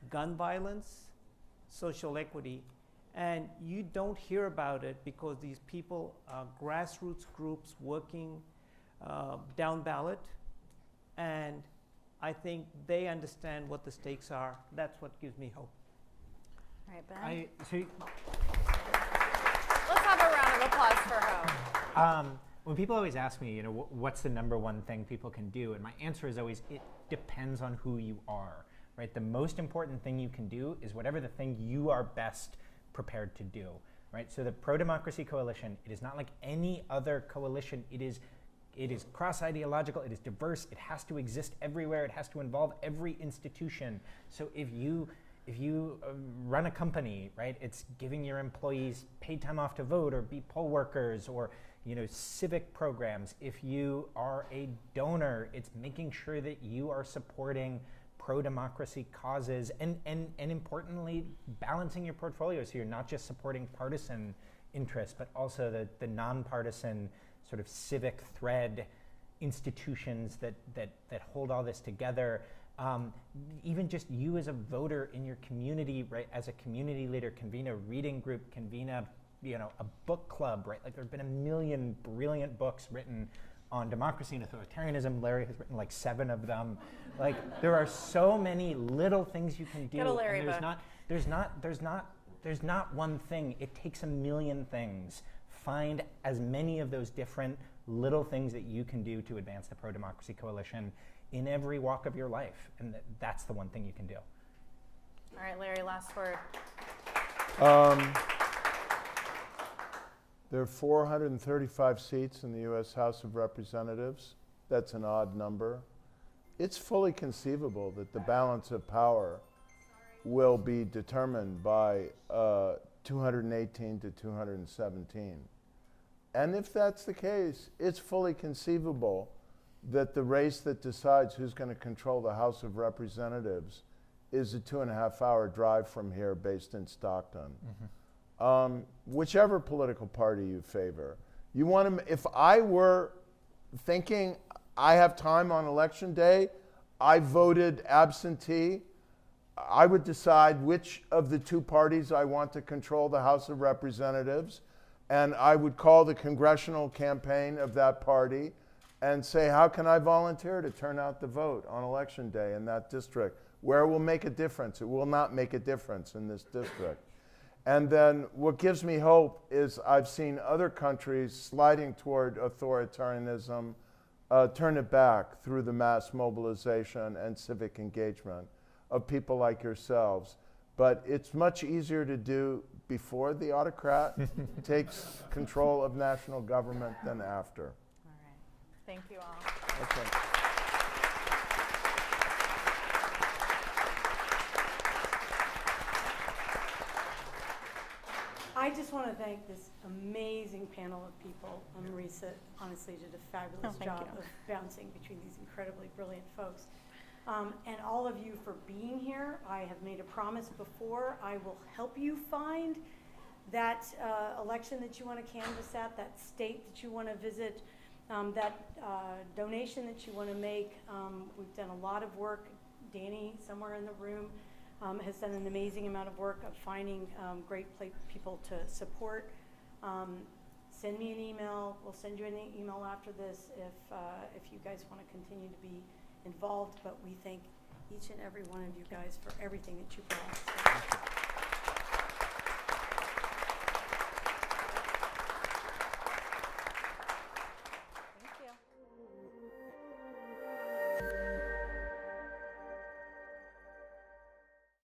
gun violence, social equity. And you don't hear about it because these people are grassroots groups working down ballot. And I think they understand what the stakes are. That's what gives me hope. All right, Ben. So Let's have a round of applause for hope. when people always ask me, what's the number one thing people can do? And my answer is always, it depends on who you are, right? The most important thing you can do is whatever the thing you are best prepared to do, right? So the Pro-Democracy Coalition, it is not like any other coalition. It is cross-ideological, it is diverse, it has to exist everywhere, it has to involve every institution. So if you run a company, right, it's giving your employees paid time off to vote or be poll workers or civic programs. If you are a donor, it's making sure that you are supporting pro-democracy causes and importantly, balancing your portfolio so you're not just supporting partisan interests, but also the nonpartisan sort of civic thread institutions that hold all this together. Even just you as a voter in your community, right, as a community leader, convene a reading group, convene a book club, right? Like there have been a million brilliant books written on democracy and authoritarianism. Larry has written like 7 of them. Like there are so many little things you can do. Get a Larry and book. there's not one thing. It takes a million things. Find as many of those different little things that you can do to advance the Pro-Democracy Coalition in every walk of your life. And that's the one thing you can do. All right, Larry, last word. There are 435 seats in the U.S. House of Representatives. That's an odd number. It's fully conceivable that the balance of power will be determined by 218 to 217. And if that's the case, it's fully conceivable that the race that decides who's going to control the House of Representatives is a 2.5-hour drive from here based in Stockton. Mm-hmm. Whichever political party you favor. You want to, if I were thinking I have time on election day, I voted absentee, I would decide which of the 2 parties I want to control the House of Representatives, and I would call the congressional campaign of that party and say, how can I volunteer to turn out the vote on election day in that district? Where it will make a difference. It will not make a difference in this district. And then what gives me hope is I've seen other countries sliding toward authoritarianism turn it back through the mass mobilization and civic engagement of people like yourselves. But it's much easier to do before the autocrat takes control of national government than after. All right. Thank you all. Okay. I just want to thank this amazing panel of people. Marisa honestly did a fabulous job of bouncing between these incredibly brilliant folks. And all of you for being here. I have made a promise before. I will help you find that election that you want to canvass at, that state that you want to visit, that donation that you want to make. We've done a lot of work. Danny, somewhere in the room, has done an amazing amount of work of finding great people to support. Send me an email. We'll send you an email after this if you guys want to continue to be involved. But we thank each and every one of you guys for everything that you brought. So